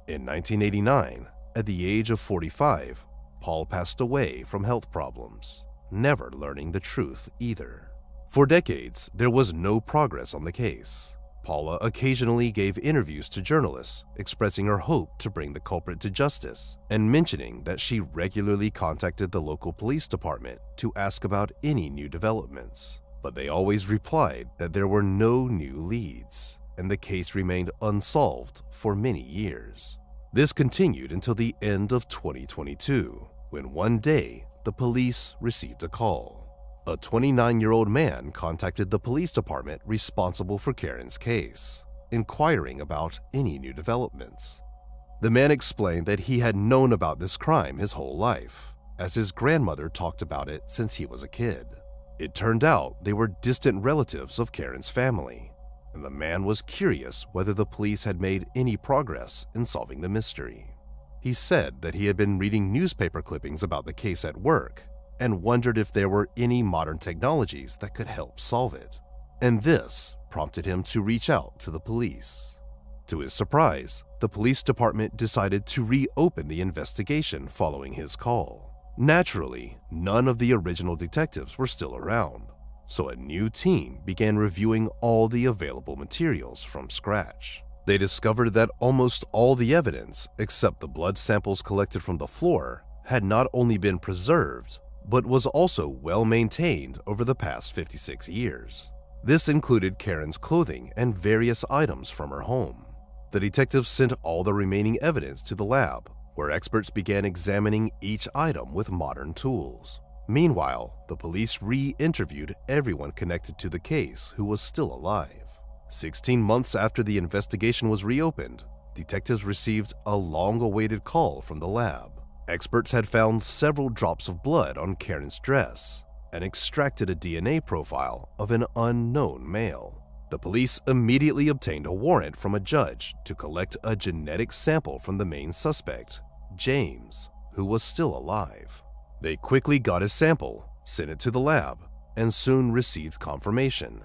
In 1989, at the age of 45, Paul passed away from health problems, never learning the truth either. For decades, there was no progress on the case. Paula occasionally gave interviews to journalists, expressing her hope to bring the culprit to justice and mentioning that she regularly contacted the local police department to ask about any new developments. But they always replied that there were no new leads, and the case remained unsolved for many years. This continued until the end of 2022, when one day the police received a call. A 29-year-old man contacted the police department responsible for Karen's case, inquiring about any new developments. The man explained that he had known about this crime his whole life, as his grandmother talked about it since he was a kid. It turned out they were distant relatives of Karen's family, and the man was curious whether the police had made any progress in solving the mystery. He said that he had been reading newspaper clippings about the case at work and wondered if there were any modern technologies that could help solve it. And this prompted him to reach out to the police. To his surprise, the police department decided to reopen the investigation following his call. Naturally, none of the original detectives were still around, so a new team began reviewing all the available materials from scratch. They discovered that almost all the evidence, except the blood samples collected from the floor, had not only been preserved, but was also well maintained over the past 56 years. This included Karen's clothing and various items from her home. The detectives sent all the remaining evidence to the lab, where experts began examining each item with modern tools. Meanwhile, the police re-interviewed everyone connected to the case who was still alive. 16 months after the investigation was reopened, detectives received a long-awaited call from the lab. Experts had found several drops of blood on Karen's dress and extracted a DNA profile of an unknown male. The police immediately obtained a warrant from a judge to collect a genetic sample from the main suspect, James, who was still alive. They quickly got his sample, sent it to the lab, and soon received confirmation.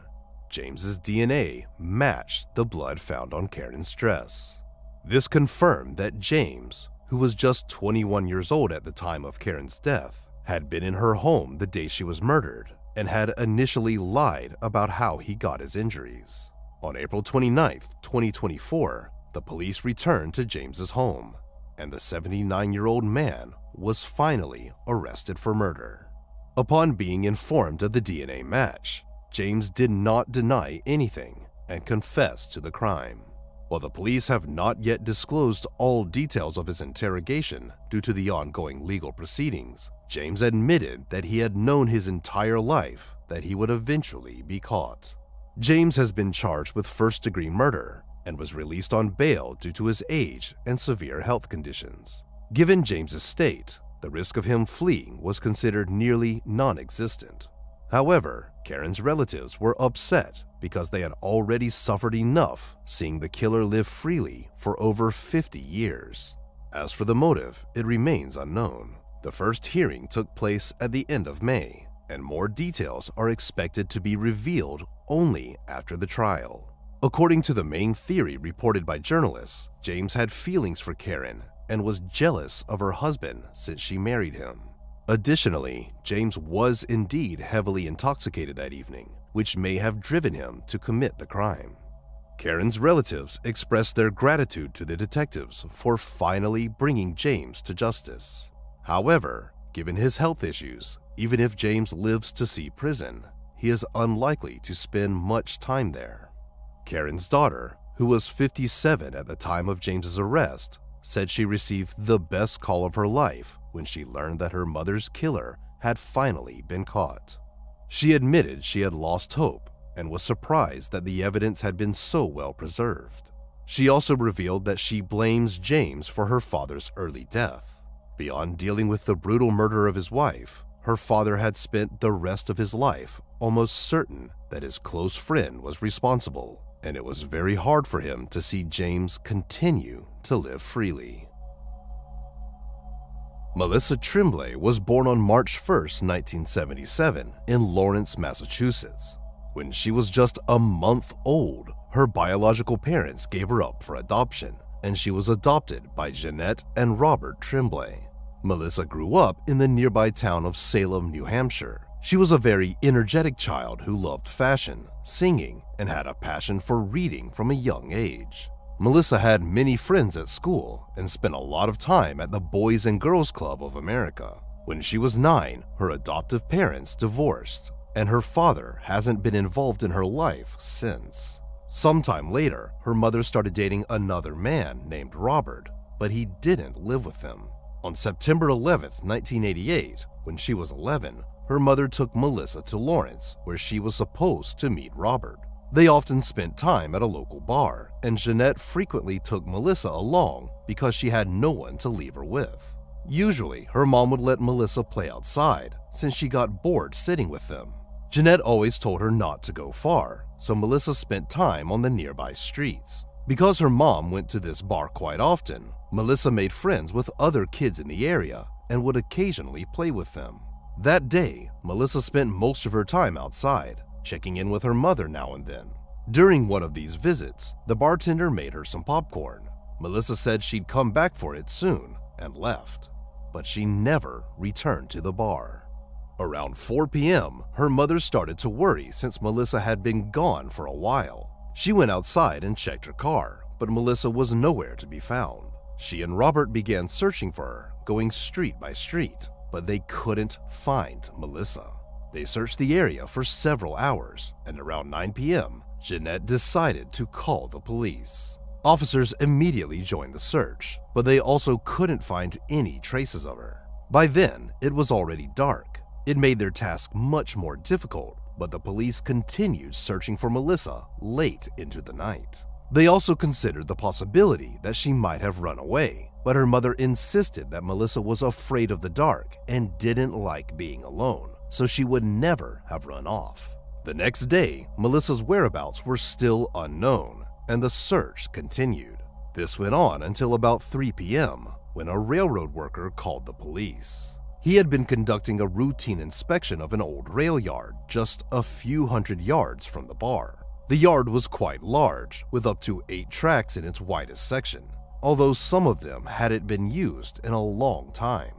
James's DNA matched the blood found on Karen's dress. This confirmed that James, who was just 21 years old at the time of Karen's death, had been in her home the day she was murdered and had initially lied about how he got his injuries. On April 29, 2024, the police returned to James's home, and the 79-year-old man was finally arrested for murder. Upon being informed of the DNA match, James did not deny anything and confessed to the crime. While the police have not yet disclosed all details of his interrogation due to the ongoing legal proceedings, James admitted that he had known his entire life that he would eventually be caught. James has been charged with first-degree murder and was released on bail due to his age and severe health conditions. Given James's state, the risk of him fleeing was considered nearly non-existent. However, Karen's relatives were upset because they had already suffered enough seeing the killer live freely for over 50 years. As for the motive, it remains unknown. The first hearing took place at the end of May, and more details are expected to be revealed only after the trial. According to the main theory reported by journalists, James had feelings for Karen and was jealous of her husband since she married him. Additionally, James was indeed heavily intoxicated that evening, which may have driven him to commit the crime. Karen's relatives expressed their gratitude to the detectives for finally bringing James to justice. However, given his health issues, even if James lives to see prison, he is unlikely to spend much time there. Karen's daughter, who was 57 at the time of James's arrest, said she received the best call of her life when she learned that her mother's killer had finally been caught. She admitted she had lost hope and was surprised that the evidence had been so well preserved. She also revealed that she blames James for her father's early death. Beyond dealing with the brutal murder of his wife, her father had spent the rest of his life almost certain that his close friend was responsible, and it was very hard for him to see James continue to live freely. Melissa Tremblay was born on March 1, 1977, in Lawrence, Massachusetts. When she was just a month old, her biological parents gave her up for adoption, and she was adopted by Jeanette and Robert Tremblay. Melissa grew up in the nearby town of Salem, New Hampshire. She was a very energetic child who loved fashion, singing, and had a passion for reading from a young age. Melissa had many friends at school and spent a lot of time at the Boys and Girls Club of America. When she was 9, her adoptive parents divorced, and her father hasn't been involved in her life since. Sometime later, her mother started dating another man named Robert, but he didn't live with them. On September 11, 1988, when she was 11, her mother took Melissa to Lawrence, where she was supposed to meet Robert. They often spent time at a local bar, and Jeanette frequently took Melissa along because she had no one to leave her with. Usually, her mom would let Melissa play outside since she got bored sitting with them. Jeanette always told her not to go far, so Melissa spent time on the nearby streets. Because her mom went to this bar quite often, Melissa made friends with other kids in the area and would occasionally play with them. That day, Melissa spent most of her time outside, checking in with her mother now and then. During one of these visits, the bartender made her some popcorn. Melissa said she'd come back for it soon and left, but she never returned to the bar. Around 4 p.m., her mother started to worry since Melissa had been gone for a while. She went outside and checked her car, but Melissa was nowhere to be found. She and Robert began searching for her, going street by street, but they couldn't find Melissa. They searched the area for several hours, and around 9 p.m., Jeanette decided to call the police. Officers immediately joined the search, but they also couldn't find any traces of her. By then, it was already dark. It made their task much more difficult, but the police continued searching for Melissa late into the night. They also considered the possibility that she might have run away, but her mother insisted that Melissa was afraid of the dark and didn't like being alone, so she would never have run off. The next day, Melissa's whereabouts were still unknown, and the search continued. This went on until about 3 p.m., when a railroad worker called the police. He had been conducting a routine inspection of an old rail yard just a few hundred yards from the bar. The yard was quite large, with up to 8 tracks in its widest section, although some of them hadn't been used in a long time.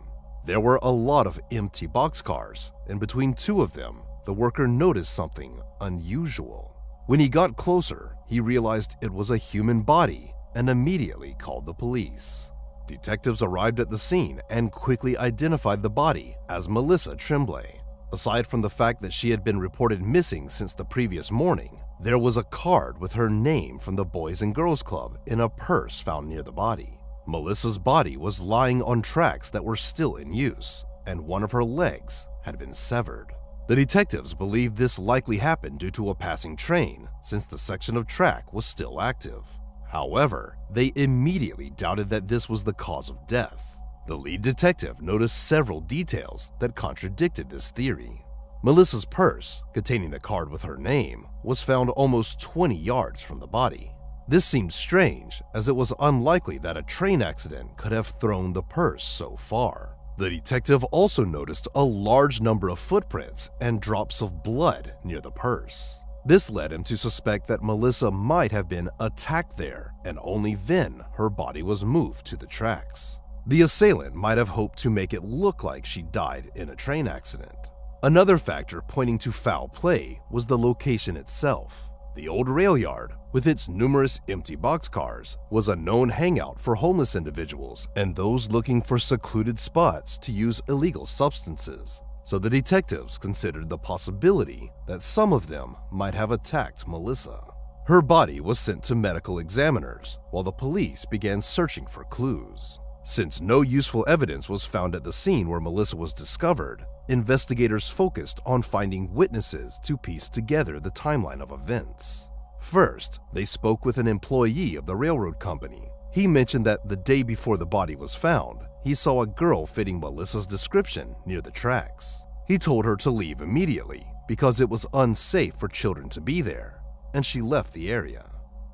There were a lot of empty boxcars, and between 2 of them, the worker noticed something unusual. When he got closer, he realized it was a human body and immediately called the police. Detectives arrived at the scene and quickly identified the body as Melissa Tremblay. Aside from the fact that she had been reported missing since the previous morning, there was a card with her name from the Boys and Girls Club in a purse found near the body. Melissa's body was lying on tracks that were still in use, and one of her legs had been severed. The detectives believed this likely happened due to a passing train, since the section of track was still active. However, they immediately doubted that this was the cause of death. The lead detective noticed several details that contradicted this theory. Melissa's purse, containing the card with her name, was found almost 20 yards from the body. This seemed strange, as it was unlikely that a train accident could have thrown the purse so far. The detective also noticed a large number of footprints and drops of blood near the purse. This led him to suspect that Melissa might have been attacked there, and only then her body was moved to the tracks. The assailant might have hoped to make it look like she died in a train accident. Another factor pointing to foul play was the location itself. The old rail yard, with its numerous empty boxcars, was a known hangout for homeless individuals and those looking for secluded spots to use illegal substances. So the detectives considered the possibility that some of them might have attacked Melissa. Her body was sent to medical examiners, while the police began searching for clues. Since no useful evidence was found at the scene where Melissa was discovered, investigators focused on finding witnesses to piece together the timeline of events. First, they spoke with an employee of the railroad company. He mentioned that the day before the body was found, he saw a girl fitting Melissa's description near the tracks. He told her to leave immediately because it was unsafe for children to be there, and she left the area.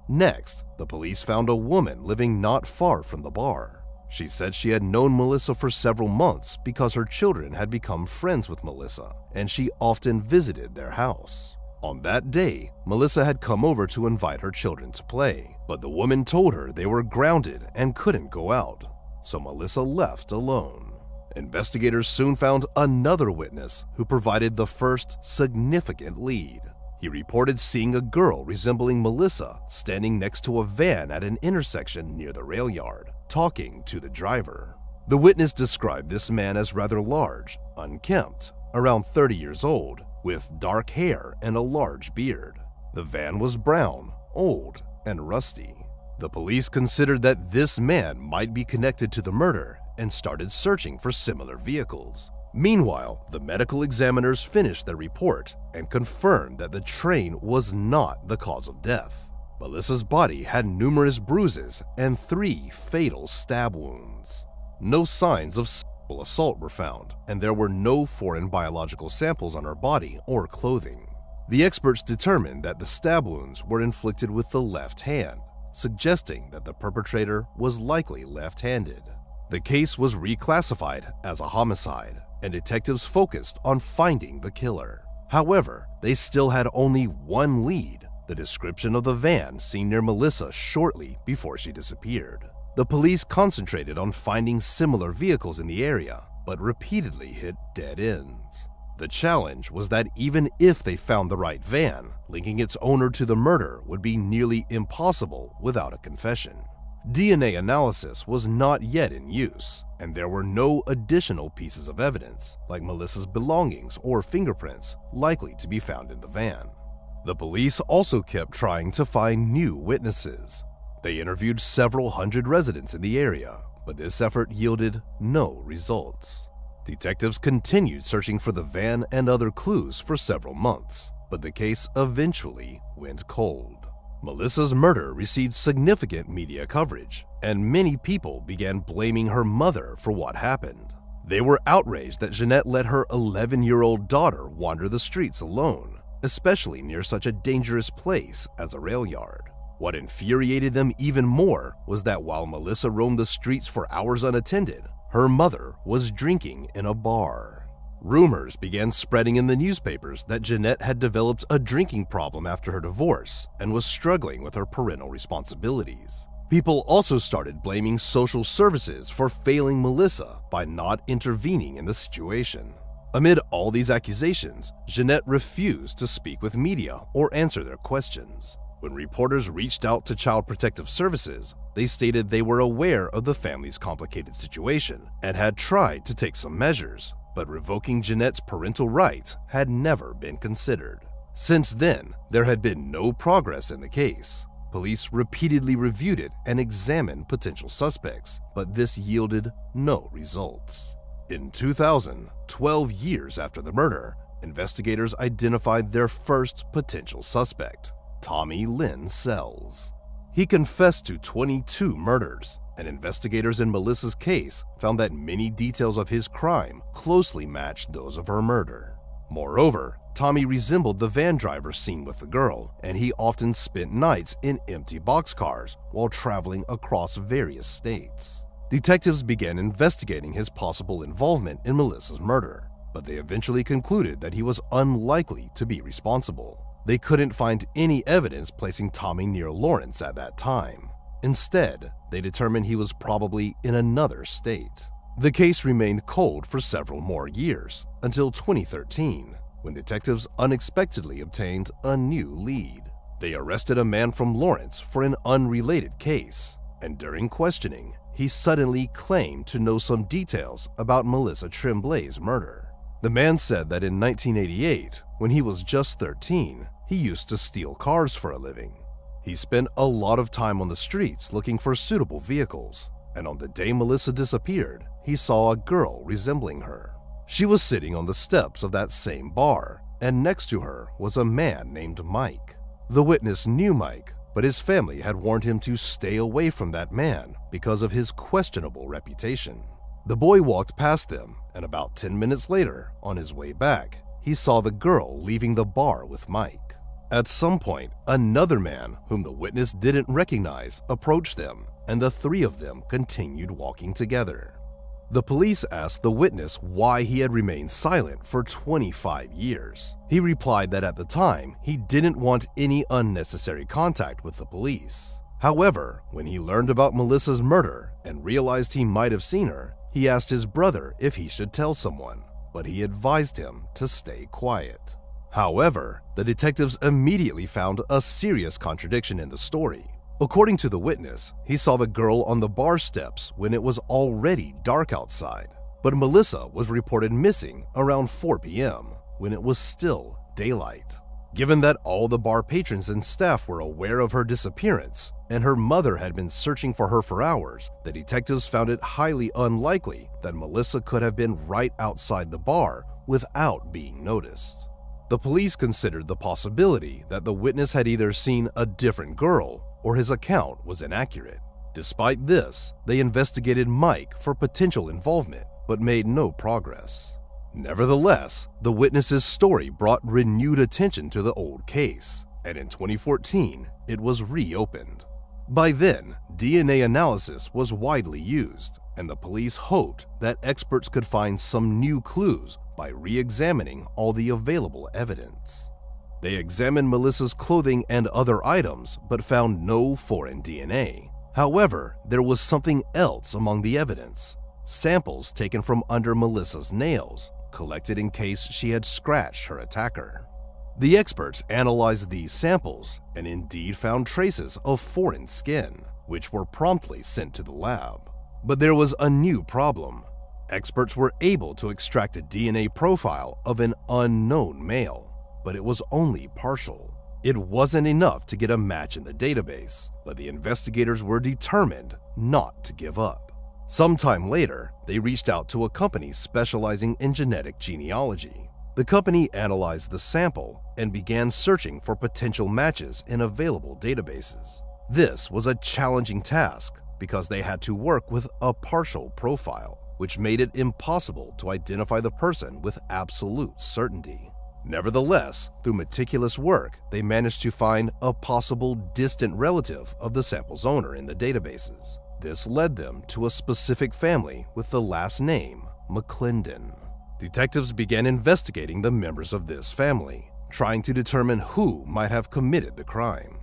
Next, the police found a woman living not far from the bar. She said she had known Melissa for several months because her children had become friends with Melissa, and she often visited their house. On that day, Melissa had come over to invite her children to play, but the woman told her they were grounded and couldn't go out, so Melissa left alone. Investigators soon found another witness who provided the first significant lead. He reported seeing a girl resembling Melissa standing next to a van at an intersection near the rail yard, talking to the driver. The witness described this man as rather large, unkempt, around 30 years old, with dark hair and a large beard. The van was brown, old, and rusty. The police considered that this man might be connected to the murder and started searching for similar vehicles. Meanwhile, the medical examiners finished their report and confirmed that the train was not the cause of death. Melissa's body had numerous bruises and 3 fatal stab wounds. No signs of sexual assault were found, and there were no foreign biological samples on her body or clothing. The experts determined that the stab wounds were inflicted with the left hand, suggesting that the perpetrator was likely left-handed. The case was reclassified as a homicide, and detectives focused on finding the killer. However, they still had only one lead: the description of the van seen near Melissa shortly before she disappeared. The police concentrated on finding similar vehicles in the area, but repeatedly hit dead ends. The challenge was that even if they found the right van, linking its owner to the murder would be nearly impossible without a confession. DNA analysis was not yet in use, and there were no additional pieces of evidence, like Melissa's belongings or fingerprints, likely to be found in the van. The police also kept trying to find new witnesses. They interviewed several hundred residents in the area, but this effort yielded no results. Detectives continued searching for the van and other clues for several months, but the case eventually went cold. Melissa's murder received significant media coverage, and many people began blaming her mother for what happened. They were outraged that Jeanette let her 11-year-old daughter wander the streets alone, especially near such a dangerous place as a rail yard. What infuriated them even more was that while Melissa roamed the streets for hours unattended, her mother was drinking in a bar. Rumors began spreading in the newspapers that Jeanette had developed a drinking problem after her divorce and was struggling with her parental responsibilities. People also started blaming social services for failing Melissa by not intervening in the situation. Amid all these accusations, Jeanette refused to speak with media or answer their questions. When reporters reached out to Child Protective Services, they stated they were aware of the family's complicated situation and had tried to take some measures, but revoking Jeanette's parental rights had never been considered. Since then, there had been no progress in the case. Police repeatedly reviewed it and examined potential suspects, but this yielded no results. In 2000, 12 years after the murder, investigators identified their first potential suspect: Tommy Lynn Sells. He confessed to 22 murders, and investigators in Melissa's case found that many details of his crime closely matched those of her murder. Moreover, Tommy resembled the van driver seen with the girl, and he often spent nights in empty boxcars while traveling across various states. Detectives began investigating his possible involvement in Melissa's murder, but they eventually concluded that he was unlikely to be responsible. They couldn't find any evidence placing Tommy near Lawrence at that time. Instead, they determined he was probably in another state. The case remained cold for several more years, until 2013, when detectives unexpectedly obtained a new lead. They arrested a man from Lawrence for an unrelated case, and during questioning, he suddenly claimed to know some details about Melissa Tremblay's murder. The man said that in 1988, when he was just 13, he used to steal cars for a living. He spent a lot of time on the streets looking for suitable vehicles, and on the day Melissa disappeared, he saw a girl resembling her. She was sitting on the steps of that same bar, and next to her was a man named Mike. The witness knew Mike, but his family had warned him to stay away from that man because of his questionable reputation. The boy walked past them, and about 10 minutes later, on his way back, he saw the girl leaving the bar with Mike. At some point, another man whom the witness didn't recognize approached them, and the three of them continued walking together. The police asked the witness why he had remained silent for 25 years. He replied that at the time, he didn't want any unnecessary contact with the police. However, when he learned about Melissa's murder and realized he might have seen her, he asked his brother if he should tell someone, but he advised him to stay quiet. However, the detectives immediately found a serious contradiction in the story. According to the witness, he saw the girl on the bar steps when it was already dark outside, but Melissa was reported missing around 4 p.m. when it was still daylight. Given that all the bar patrons and staff were aware of her disappearance, and her mother had been searching for her for hours, the detectives found it highly unlikely that Melissa could have been right outside the bar without being noticed. The police considered the possibility that the witness had either seen a different girl or his account was inaccurate. Despite this, they investigated Mike for potential involvement, but made no progress. Nevertheless, the witness's story brought renewed attention to the old case, and in 2014, it was reopened. By then, DNA analysis was widely used, and the police hoped that experts could find some new clues by re-examining all the available evidence. They examined Melissa's clothing and other items, but found no foreign DNA. However, there was something else among the evidence: samples taken from under Melissa's nails, collected in case she had scratched her attacker. The experts analyzed these samples and indeed found traces of foreign skin, which were promptly sent to the lab. But there was a new problem. Experts were able to extract a DNA profile of an unknown male, but it was only partial. It wasn't enough to get a match in the database, but the investigators were determined not to give up. Sometime later, they reached out to a company specializing in genetic genealogy. The company analyzed the sample and began searching for potential matches in available databases. This was a challenging task because they had to work with a partial profile, which made it impossible to identify the person with absolute certainty. Nevertheless, through meticulous work, they managed to find a possible distant relative of the sample's owner in the databases. This led them to a specific family with the last name McClendon. Detectives began investigating the members of this family, trying to determine who might have committed the crime.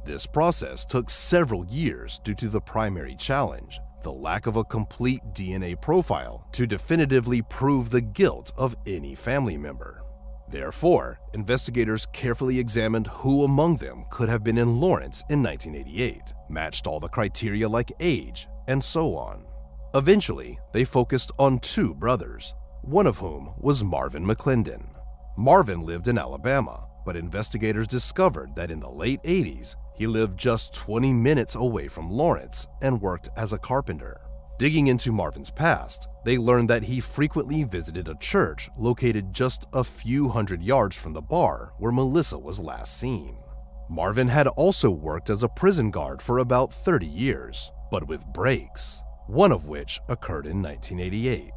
This process took several years due to the primary challenge: the lack of a complete DNA profile to definitively prove the guilt of any family member. Therefore, investigators carefully examined who among them could have been in Lawrence in 1988, matched all the criteria like age, and so on. Eventually, they focused on 2 brothers, one of whom was Marvin McClendon. Marvin lived in Alabama, but investigators discovered that in the late 80s, he lived just 20 minutes away from Lawrence and worked as a carpenter. Digging into Marvin's past, they learned that he frequently visited a church located just a few hundred yards from the bar where Melissa was last seen. Marvin had also worked as a prison guard for about 30 years, but with breaks, one of which occurred in 1988.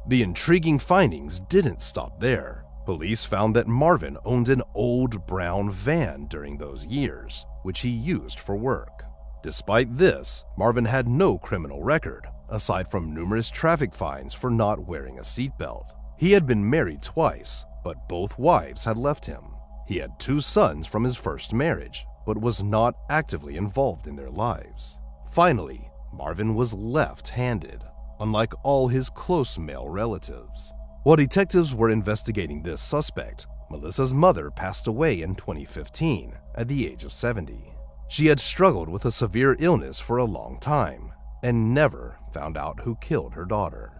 The intriguing findings didn't stop there. Police found that Marvin owned an old brown van during those years, which he used for work. Despite this, Marvin had no criminal record, aside from numerous traffic fines for not wearing a seatbelt. He had been married twice, but both wives had left him. He had 2 sons from his first marriage, but was not actively involved in their lives. Finally, Marvin was left-handed, unlike all his close male relatives. While detectives were investigating this suspect, Melissa's mother passed away in 2015 at the age of 70. She had struggled with a severe illness for a long time and never found out who killed her daughter.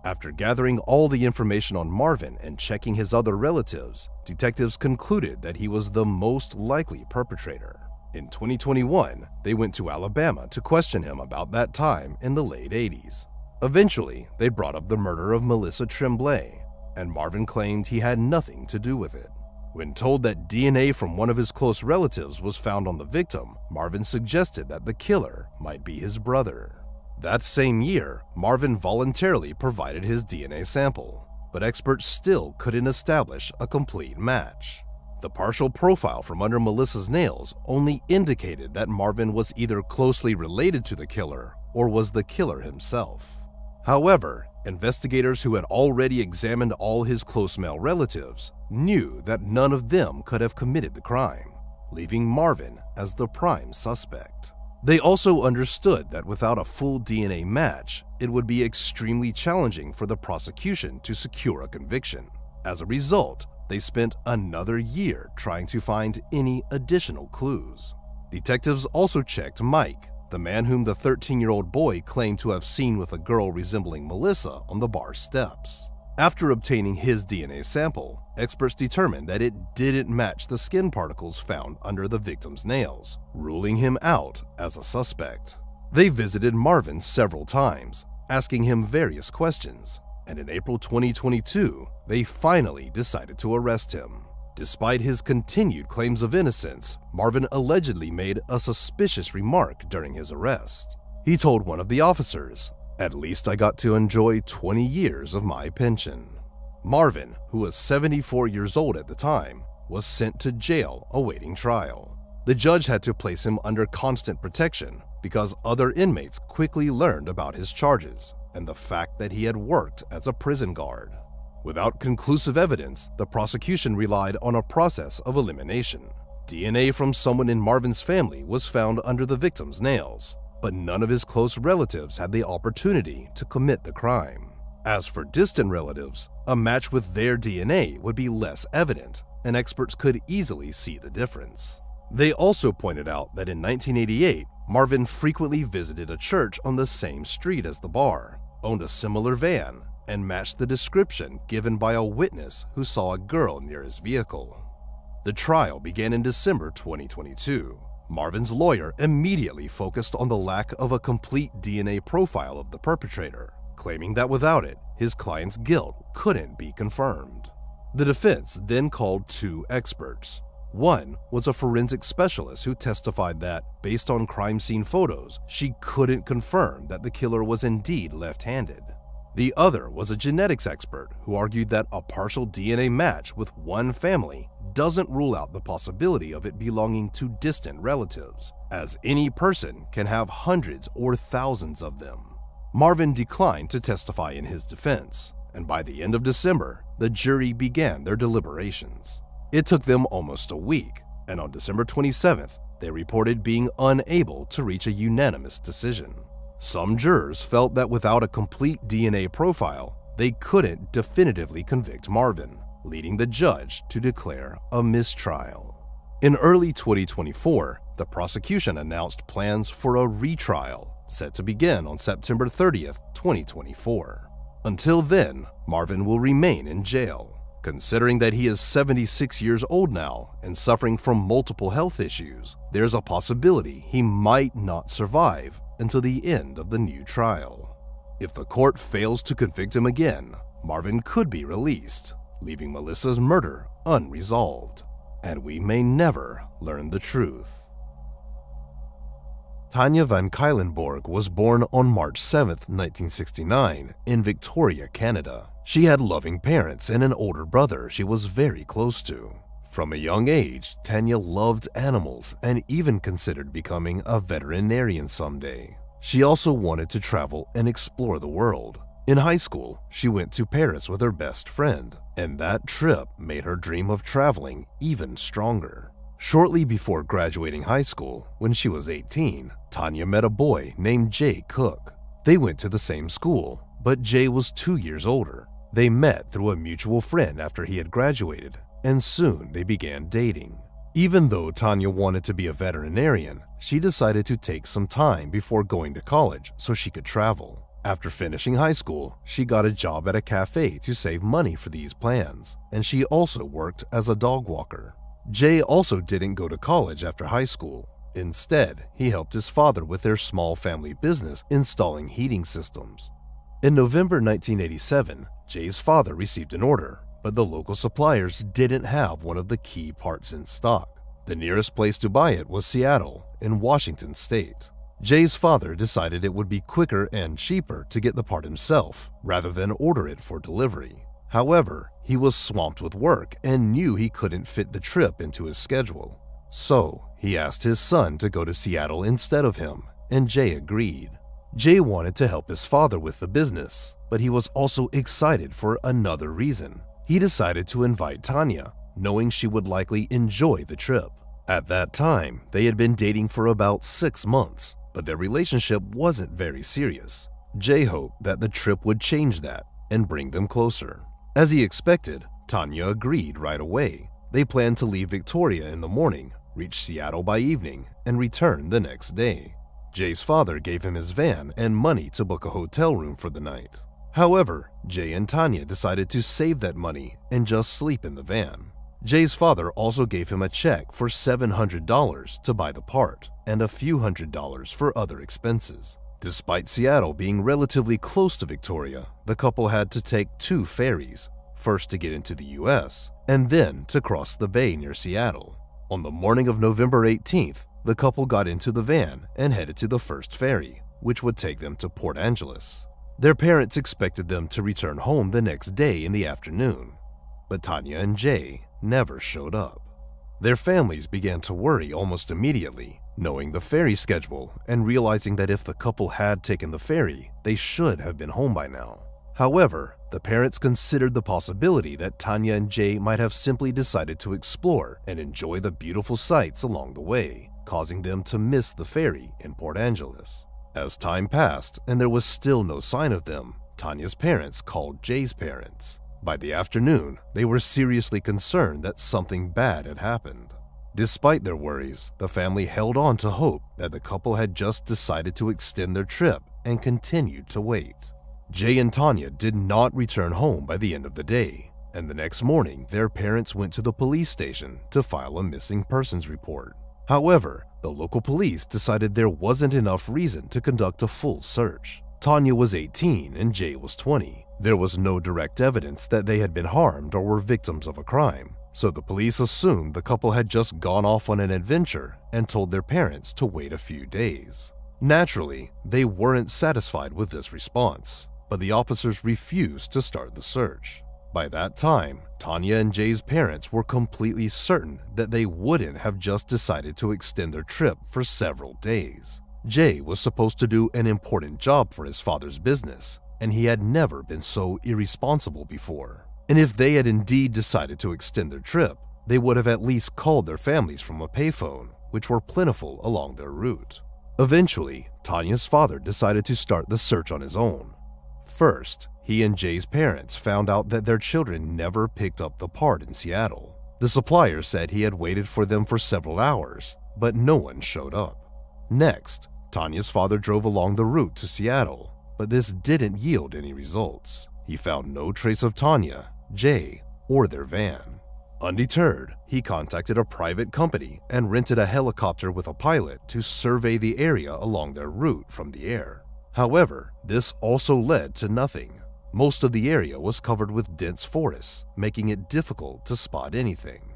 After gathering all the information on Marvin and checking his other relatives, detectives concluded that he was the most likely perpetrator. In 2021, they went to Alabama to question him about that time in the late 80s. Eventually, they brought up the murder of Melissa Tremblay, and Marvin claimed he had nothing to do with it. When told that DNA from one of his close relatives was found on the victim, Marvin suggested that the killer might be his brother. That same year, Marvin voluntarily provided his DNA sample, but experts still couldn't establish a complete match. The partial profile from under Melissa's nails only indicated that Marvin was either closely related to the killer or was the killer himself. However, investigators who had already examined all his close male relatives knew that none of them could have committed the crime, leaving Marvin as the prime suspect. They also understood that without a full DNA match, it would be extremely challenging for the prosecution to secure a conviction. As a result, they spent another year trying to find any additional clues. Detectives also checked Mike, the man whom the 13-year-old boy claimed to have seen with a girl resembling Melissa on the bar steps. After obtaining his DNA sample, experts determined that it didn't match the skin particles found under the victim's nails, ruling him out as a suspect. They visited Marvin several times, asking him various questions, and in April 2022, they finally decided to arrest him. Despite his continued claims of innocence, Marvin allegedly made a suspicious remark during his arrest. He told one of the officers, "At least I got to enjoy 20 years of my pension." Marvin, who was 74 years old at the time, was sent to jail awaiting trial. The judge had to place him under constant protection because other inmates quickly learned about his charges and the fact that he had worked as a prison guard. Without conclusive evidence, the prosecution relied on a process of elimination. DNA from someone in Marvin's family was found under the victim's nails, but none of his close relatives had the opportunity to commit the crime. As for distant relatives, a match with their DNA would be less evident, and experts could easily see the difference. They also pointed out that in 1988, Marvin frequently visited a church on the same street as the bar, owned a similar van, and matched the description given by a witness who saw a girl near his vehicle. The trial began in December 2022. Marvin's lawyer immediately focused on the lack of a complete DNA profile of the perpetrator, claiming that without it, his client's guilt couldn't be confirmed. The defense then called two experts. One was a forensic specialist who testified that, based on crime scene photos, she couldn't confirm that the killer was indeed left-handed. The other was a genetics expert who argued that a partial DNA match with one family doesn't rule out the possibility of it belonging to distant relatives, as any person can have hundreds or thousands of them. Marvin declined to testify in his defense, and by the end of December, the jury began their deliberations. It took them almost a week, and on December 27th, they reported being unable to reach a unanimous decision. Some jurors felt that without a complete DNA profile, they couldn't definitively convict Marvin, leading the judge to declare a mistrial. In early 2024, the prosecution announced plans for a retrial, set to begin on September 30th, 2024. Until then, Marvin will remain in jail. Considering that he is 76 years old now and suffering from multiple health issues, there's a possibility he might not survive until the end of the new trial. If the court fails to convict him again, Marvin could be released, leaving Melissa's murder unresolved, and we may never learn the truth. Tanya Van Cuylenborg was born on March 7, 1969, in Victoria, Canada. She had loving parents and an older brother she was very close to. From a young age, Tanya loved animals and even considered becoming a veterinarian someday. She also wanted to travel and explore the world. In high school, she went to Paris with her best friend, and that trip made her dream of traveling even stronger. Shortly before graduating high school, when she was 18, Tanya met a boy named Jay Cook. They went to the same school, but Jay was 2 years older. They met through a mutual friend after he had graduated, and soon they began dating. Even though Tanya wanted to be a veterinarian, she decided to take some time before going to college so she could travel. After finishing high school, she got a job at a cafe to save money for these plans, and she also worked as a dog walker. Jay also didn't go to college after high school. Instead, he helped his father with their small family business installing heating systems. In November 1987, Jay's father received an order, but the local suppliers didn't have one of the key parts in stock. The nearest place to buy it was Seattle, in Washington state. Jay's father decided it would be quicker and cheaper to get the part himself, rather than order it for delivery. However, he was swamped with work and knew he couldn't fit the trip into his schedule. So, he asked his son to go to Seattle instead of him, and Jay agreed. Jay wanted to help his father with the business, but he was also excited for another reason. He decided to invite Tanya, knowing she would likely enjoy the trip. At that time, they had been dating for about 6 months, but their relationship wasn't very serious. Jay hoped that the trip would change that and bring them closer. As he expected, Tanya agreed right away. They planned to leave Victoria in the morning, reach Seattle by evening, and return the next day. Jay's father gave him his van and money to book a hotel room for the night. However, Jay and Tanya decided to save that money and just sleep in the van. Jay's father also gave him a check for $700 to buy the part and a few $100s for other expenses. Despite Seattle being relatively close to Victoria, the couple had to take 2 ferries, first to get into the US and then to cross the bay near Seattle. On the morning of November 18th, the couple got into the van and headed to the first ferry, which would take them to Port Angeles. Their parents expected them to return home the next day in the afternoon, but Tanya and Jay never showed up. Their families began to worry almost immediately, knowing the ferry schedule and realizing that if the couple had taken the ferry, they should have been home by now. However, the parents considered the possibility that Tanya and Jay might have simply decided to explore and enjoy the beautiful sights along the way, causing them to miss the ferry in Port Angeles. As time passed and there was still no sign of them, Tanya's parents called Jay's parents. By the afternoon, they were seriously concerned that something bad had happened. Despite their worries, the family held on to hope that the couple had just decided to extend their trip and continued to wait. Jay and Tanya did not return home by the end of the day, and the next morning their parents went to the police station to file a missing persons report. However, the local police decided there wasn't enough reason to conduct a full search. Tanya was 18 and Jay was 20. There was no direct evidence that they had been harmed or were victims of a crime, so the police assumed the couple had just gone off on an adventure and told their parents to wait a few days. Naturally, they weren't satisfied with this response, but the officers refused to start the search. By that time, Tanya and Jay's parents were completely certain that they wouldn't have just decided to extend their trip for several days. Jay was supposed to do an important job for his father's business, and he had never been so irresponsible before. And if they had indeed decided to extend their trip, they would have at least called their families from a payphone, which were plentiful along their route. Eventually, Tanya's father decided to start the search on his own. First, he and Jay's parents found out that their children never picked up the part in Seattle. The supplier said he had waited for them for several hours, but no one showed up. Next, Tanya's father drove along the route to Seattle, but this didn't yield any results. He found no trace of Tanya, Jay, or their van. Undeterred, he contacted a private company and rented a helicopter with a pilot to survey the area along their route from the air. However, this also led to nothing. Most of the area was covered with dense forests, making it difficult to spot anything.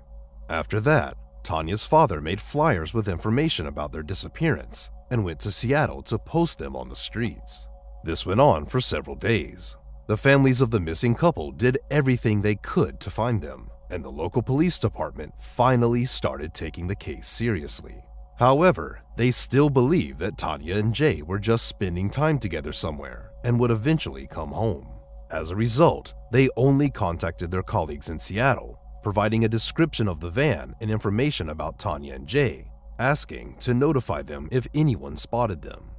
After that, Tanya's father made flyers with information about their disappearance and went to Seattle to post them on the streets. This went on for several days. The families of the missing couple did everything they could to find them, and the local police department finally started taking the case seriously. However, they still believed that Tanya and Jay were just spending time together somewhere and would eventually come home. As a result, they only contacted their colleagues in Seattle, providing a description of the van and information about Tanya and Jay, asking to notify them if anyone spotted them.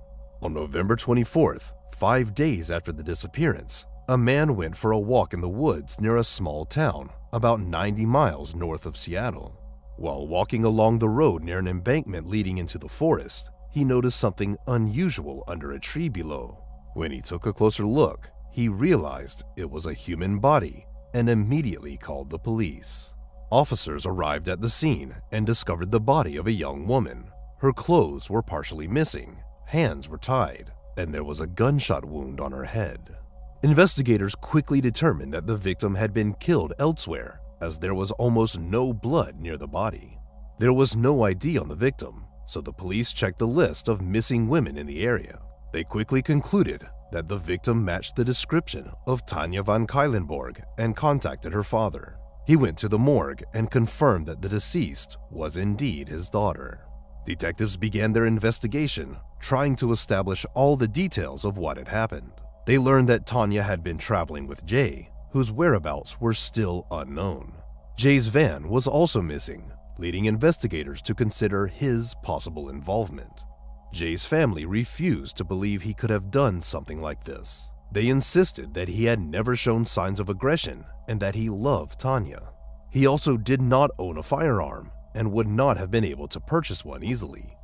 On November 24th, 5 days after the disappearance, a man went for a walk in the woods near a small town about 90 miles north of Seattle. While walking along the road near an embankment leading into the forest, he noticed something unusual under a tree below. When he took a closer look, he realized it was a human body and immediately called the police. Officers arrived at the scene and discovered the body of a young woman. Her clothes were partially missing, hands were tied, and there was a gunshot wound on her head. Investigators quickly determined that the victim had been killed elsewhere, as there was almost no blood near the body. There was no ID on the victim, so the police checked the list of missing women in the area. They quickly concluded that the victim matched the description of Tanya van Cuylenborg and contacted her father. He went to the morgue and confirmed that the deceased was indeed his daughter. Detectives began their investigation, trying to establish all the details of what had happened. They learned that Tanya had been traveling with Jay, whose whereabouts were still unknown. Jay's van was also missing, leading investigators to consider his possible involvement. Jay's family refused to believe he could have done something like this. They insisted that he had never shown signs of aggression and that he loved Tanya. He also did not own a firearm and would not have been able to purchase one easily.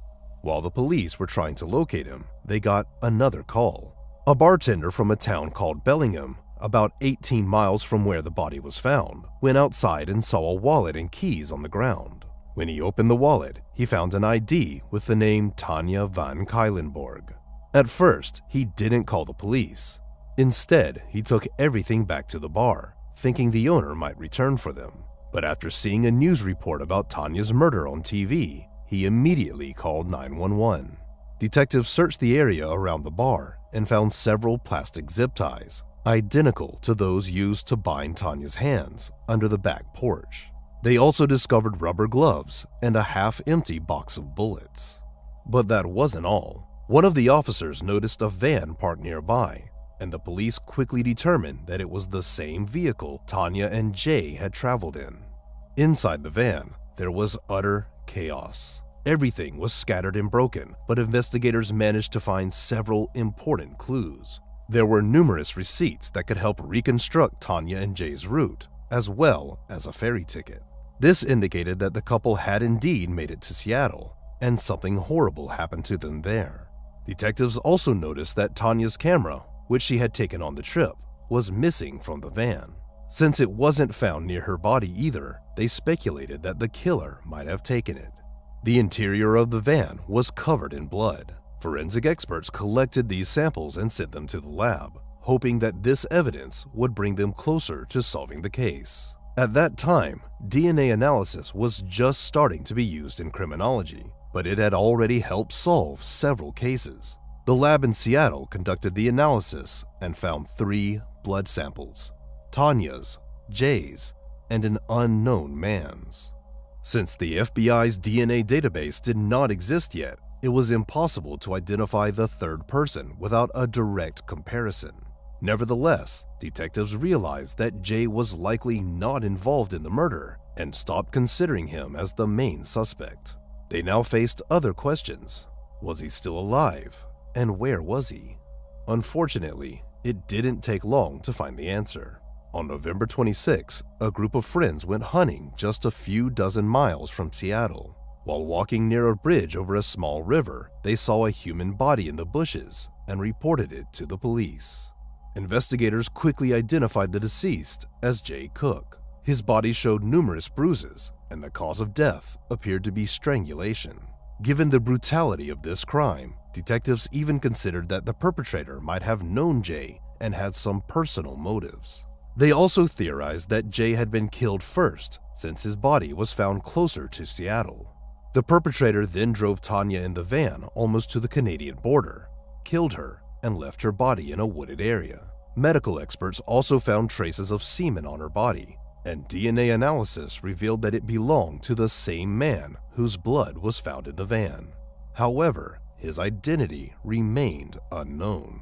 While the police were trying to locate him, they got another call. A bartender from a town called Bellingham, about 18 miles from where the body was found, went outside and saw a wallet and keys on the ground. When he opened the wallet, he found an ID with the name Tanya van Cuylenborg. At first, he didn't call the police. Instead, he took everything back to the bar, thinking the owner might return for them. But after seeing a news report about Tanya's murder on TV, he immediately called 911. Detectives searched the area around the bar and found several plastic zip ties, identical to those used to bind Tanya's hands, under the back porch. They also discovered rubber gloves and a half-empty box of bullets. But that wasn't all. One of the officers noticed a van parked nearby, and the police quickly determined that it was the same vehicle Tanya and Jay had traveled in. Inside the van, there was utter chaos. Everything was scattered and broken, but investigators managed to find several important clues. There were numerous receipts that could help reconstruct Tanya and Jay's route, as well as a ferry ticket. This indicated that the couple had indeed made it to Seattle, and something horrible happened to them there. Detectives also noticed that Tanya's camera, which she had taken on the trip, was missing from the van. Since it wasn't found near her body either, they speculated that the killer might have taken it. The interior of the van was covered in blood. Forensic experts collected these samples and sent them to the lab, hoping that this evidence would bring them closer to solving the case. At that time, DNA analysis was just starting to be used in criminology, but it had already helped solve several cases. The lab in Seattle conducted the analysis and found 3 blood samples: Tanya's, Jay's, and an unknown man's. Since the FBI's DNA database did not exist yet, it was impossible to identify the third person without a direct comparison. Nevertheless, detectives realized that Jay was likely not involved in the murder and stopped considering him as the main suspect. They now faced other questions. Was he still alive? And where was he? Unfortunately, it didn't take long to find the answer. On November 26, a group of friends went hunting just a few dozen miles from Seattle. While walking near a bridge over a small river, they saw a human body in the bushes and reported it to the police. Investigators quickly identified the deceased as Jay Cook. His body showed numerous bruises, and the cause of death appeared to be strangulation. Given the brutality of this crime, detectives even considered that the perpetrator might have known Jay and had some personal motives. They also theorized that Jay had been killed first, since his body was found closer to Seattle. The perpetrator then drove Tanya in the van almost to the Canadian border, killed her, and left her body in a wooded area. Medical experts also found traces of semen on her body, and DNA analysis revealed that it belonged to the same man whose blood was found in the van. However, his identity remained unknown.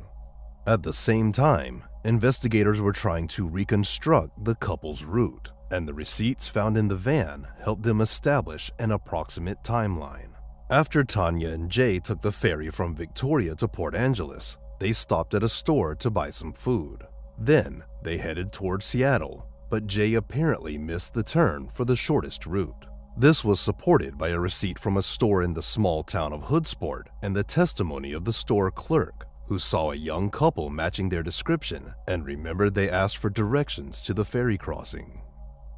At the same time, investigators were trying to reconstruct the couple's route, and the receipts found in the van helped them establish an approximate timeline. After Tanya and Jay took the ferry from Victoria to Port Angeles, they stopped at a store to buy some food. Then, they headed towards Seattle, but Jay apparently missed the turn for the shortest route. This was supported by a receipt from a store in the small town of Hoodsport and the testimony of the store clerk, who saw a young couple matching their description and remembered they asked for directions to the ferry crossing.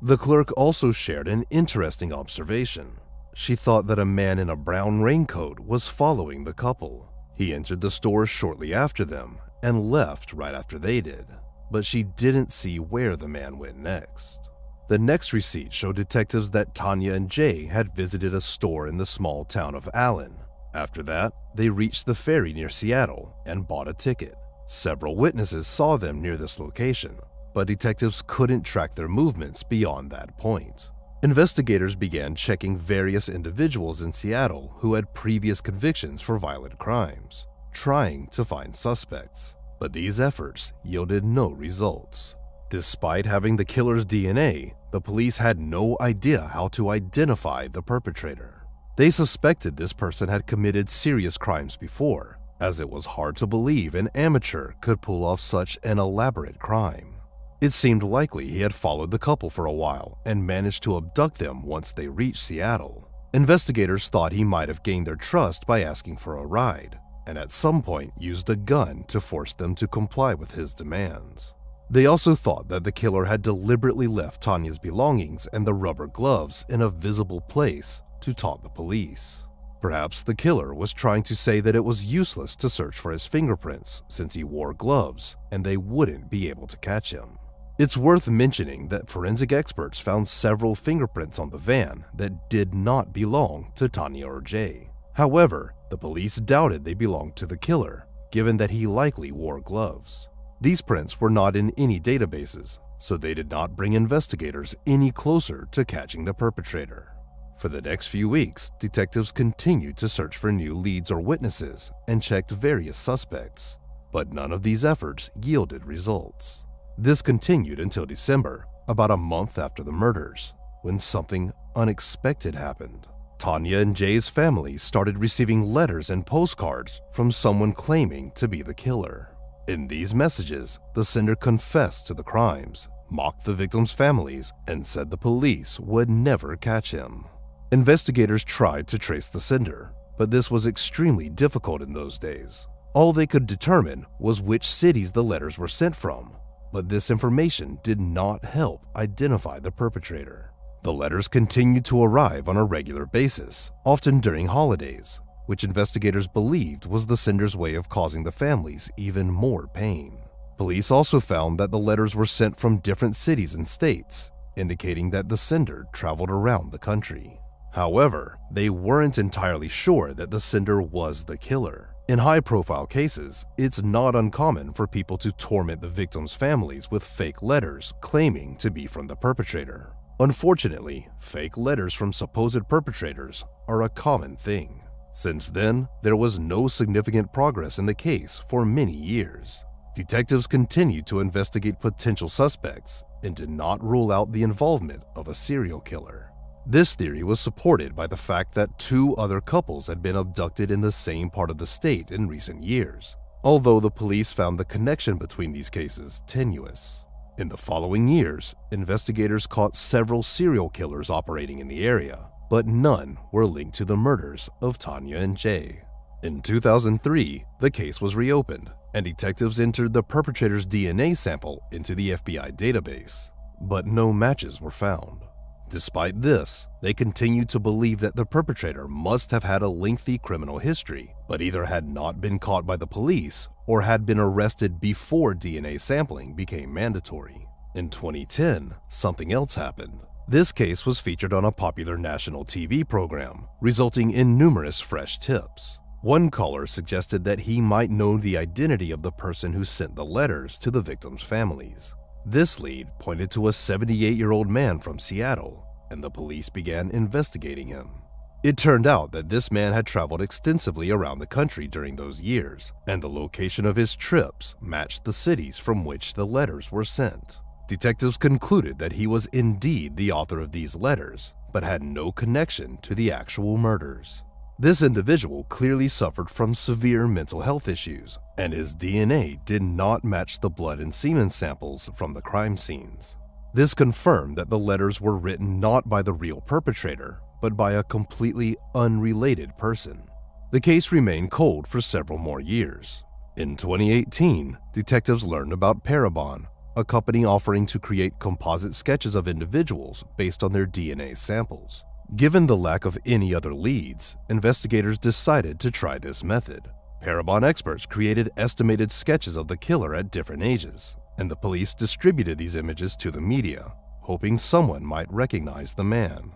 The clerk also shared an interesting observation. she thought that a man in a brown raincoat was following the couple. He entered the store shortly after them and left right after they did, but she didn't see where the man went next. The next receipt showed detectives that Tanya and Jay had visited a store in the small town of Allen. After that, they reached the ferry near Seattle and bought a ticket. Several witnesses saw them near this location, but detectives couldn't track their movements beyond that point. Investigators began checking various individuals in Seattle who had previous convictions for violent crimes, trying to find suspects, but these efforts yielded no results. Despite having the killer's DNA, the police had no idea how to identify the perpetrator. They suspected this person had committed serious crimes before, as it was hard to believe an amateur could pull off such an elaborate crime. It seemed likely he had followed the couple for a while and managed to abduct them once they reached Seattle. Investigators thought he might have gained their trust by asking for a ride, and at some point used a gun to force them to comply with his demands. They also thought that the killer had deliberately left Tanya's belongings and the rubber gloves in a visible place to taunt the police. Perhaps the killer was trying to say that it was useless to search for his fingerprints since he wore gloves and they wouldn't be able to catch him. It's worth mentioning that forensic experts found several fingerprints on the van that did not belong to Tanya or Jay. However, the police doubted they belonged to the killer, given that he likely wore gloves. These prints were not in any databases, so they did not bring investigators any closer to catching the perpetrator. For the next few weeks, detectives continued to search for new leads or witnesses and checked various suspects, but none of these efforts yielded results. This continued until December, about a month after the murders, when something unexpected happened. Tanya and Jay's family started receiving letters and postcards from someone claiming to be the killer. In these messages, the sender confessed to the crimes, mocked the victims' families, and said the police would never catch him. Investigators tried to trace the sender, but this was extremely difficult in those days. All they could determine was which cities the letters were sent from, but this information did not help identify the perpetrator. The letters continued to arrive on a regular basis, often during holidays, which investigators believed was the sender's way of causing the families even more pain. Police also found that the letters were sent from different cities and states, indicating that the sender traveled around the country. However, they weren't entirely sure that the sender was the killer. In high-profile cases, it's not uncommon for people to torment the victims' families with fake letters claiming to be from the perpetrator. Unfortunately, fake letters from supposed perpetrators are a common thing. Since then, there was no significant progress in the case for many years. Detectives continued to investigate potential suspects and did not rule out the involvement of a serial killer. This theory was supported by the fact that 2 other couples had been abducted in the same part of the state in recent years, although the police found the connection between these cases tenuous. In the following years, investigators caught several serial killers operating in the area, but none were linked to the murders of Tanya and Jay. In 2003, the case was reopened, and detectives entered the perpetrator's DNA sample into the FBI database, but no matches were found. Despite this, they continued to believe that the perpetrator must have had a lengthy criminal history, but either had not been caught by the police or had been arrested before DNA sampling became mandatory. In 2010, something else happened. This case was featured on a popular national TV program, resulting in numerous fresh tips. One caller suggested that he might know the identity of the person who sent the letters to the victims' families. This lead pointed to a 78-year-old man from Seattle, and the police began investigating him. It turned out that this man had traveled extensively around the country during those years, and the location of his trips matched the cities from which the letters were sent. Detectives concluded that he was indeed the author of these letters, but had no connection to the actual murders. This individual clearly suffered from severe mental health issues, and his DNA did not match the blood and semen samples from the crime scenes. This confirmed that the letters were written not by the real perpetrator, but by a completely unrelated person. The case remained cold for several more years. In 2018, detectives learned about Parabon, a company offering to create composite sketches of individuals based on their DNA samples. Given the lack of any other leads, investigators decided to try this method. Parabon experts created estimated sketches of the killer at different ages, and the police distributed these images to the media, hoping someone might recognize the man.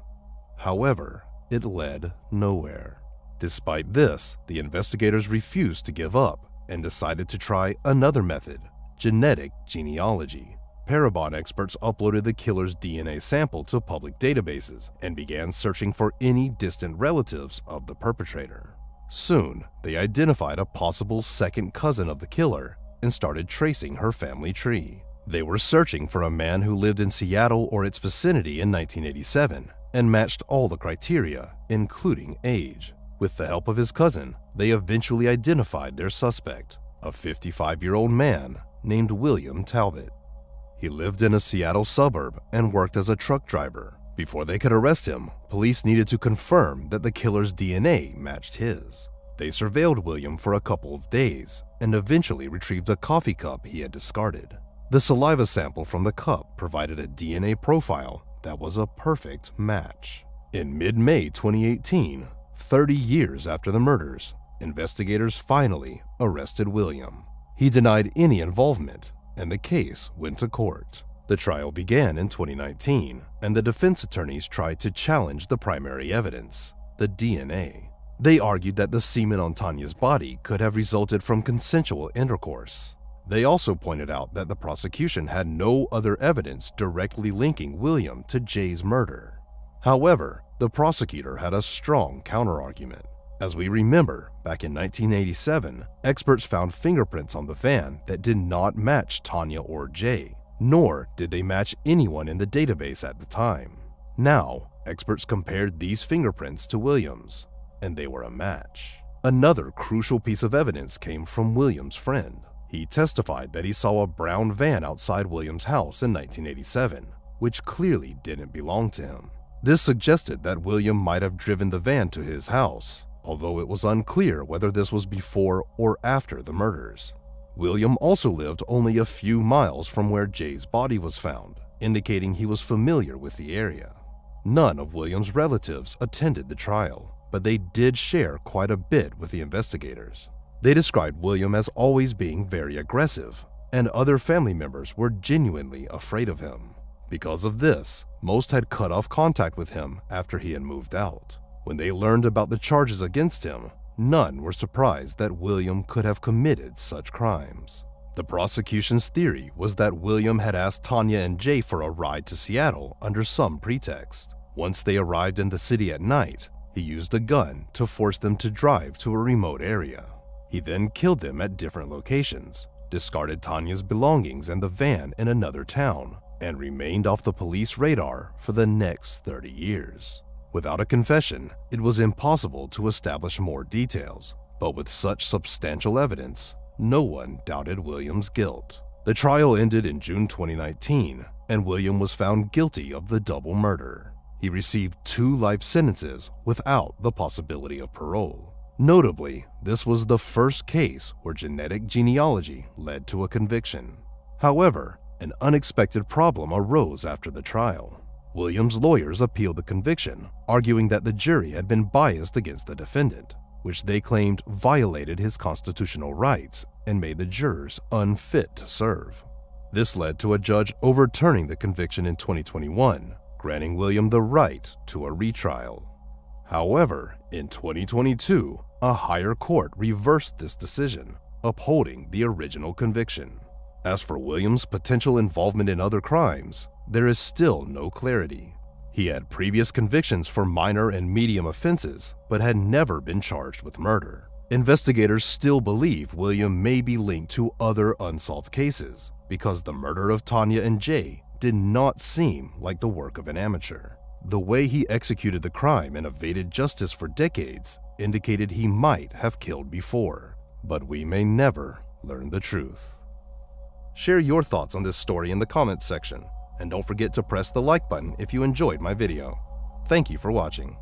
However, it led nowhere. Despite this, the investigators refused to give up and decided to try another method, genetic genealogy. Parabon experts uploaded the killer's DNA sample to public databases and began searching for any distant relatives of the perpetrator. Soon, they identified a possible second cousin of the killer and started tracing her family tree. They were searching for a man who lived in Seattle or its vicinity in 1987 and matched all the criteria, including age. With the help of his cousin, they eventually identified their suspect, a 55-year-old man named William Talbot. He lived in a Seattle suburb and worked as a truck driver. Before they could arrest him, police needed to confirm that the killer's DNA matched his. They surveilled William for a couple of days and eventually retrieved a coffee cup he had discarded. The saliva sample from the cup provided a DNA profile that was a perfect match. In mid-May 2018, 30 years after the murders, investigators finally arrested William. He denied any involvement, and the case went to court. The trial began in 2019, and the defense attorneys tried to challenge the primary evidence, the DNA. They argued that the semen on Tanya's body could have resulted from consensual intercourse. They also pointed out that the prosecution had no other evidence directly linking William to Jay's murder. However, the prosecutor had a strong counterargument. As we remember, back in 1987, experts found fingerprints on the van that did not match Tanya or Jay, nor did they match anyone in the database at the time. Now, experts compared these fingerprints to William's, and they were a match. Another crucial piece of evidence came from William's friend. He testified that he saw a brown van outside William's house in 1987, which clearly didn't belong to him. This suggested that William might have driven the van to his house, although it was unclear whether this was before or after the murders. William also lived only a few miles from where Jay's body was found, indicating he was familiar with the area. None of William's relatives attended the trial, but they did share quite a bit with the investigators. They described William as always being very aggressive, and other family members were genuinely afraid of him. Because of this, most had cut off contact with him after he had moved out. When they learned about the charges against him, none were surprised that William could have committed such crimes. The prosecution's theory was that William had asked Tanya and Jay for a ride to Seattle under some pretext. Once they arrived in the city at night, he used a gun to force them to drive to a remote area. He then killed them at different locations, discarded Tanya's belongings and the van in another town, and remained off the police radar for the next 30 years. Without a confession, it was impossible to establish more details, but with such substantial evidence, no one doubted William's guilt. The trial ended in June 2019, and William was found guilty of the double murder. He received 2 life sentences without the possibility of parole. Notably, this was the first case where genetic genealogy led to a conviction. However, an unexpected problem arose after the trial. William's lawyers appealed the conviction, arguing that the jury had been biased against the defendant, which they claimed violated his constitutional rights and made the jurors unfit to serve. This led to a judge overturning the conviction in 2021, granting William the right to a retrial. However, in 2022, a higher court reversed this decision, upholding the original conviction. As for William's potential involvement in other crimes, there is still no clarity. He had previous convictions for minor and medium offenses, but had never been charged with murder. Investigators still believe William may be linked to other unsolved cases, because the murder of Tanya and Jay did not seem like the work of an amateur. The way he executed the crime and evaded justice for decades indicated he might have killed before, but we may never learn the truth. Share your thoughts on this story in the comments section, and don't forget to press the like button if you enjoyed my video. Thank you for watching.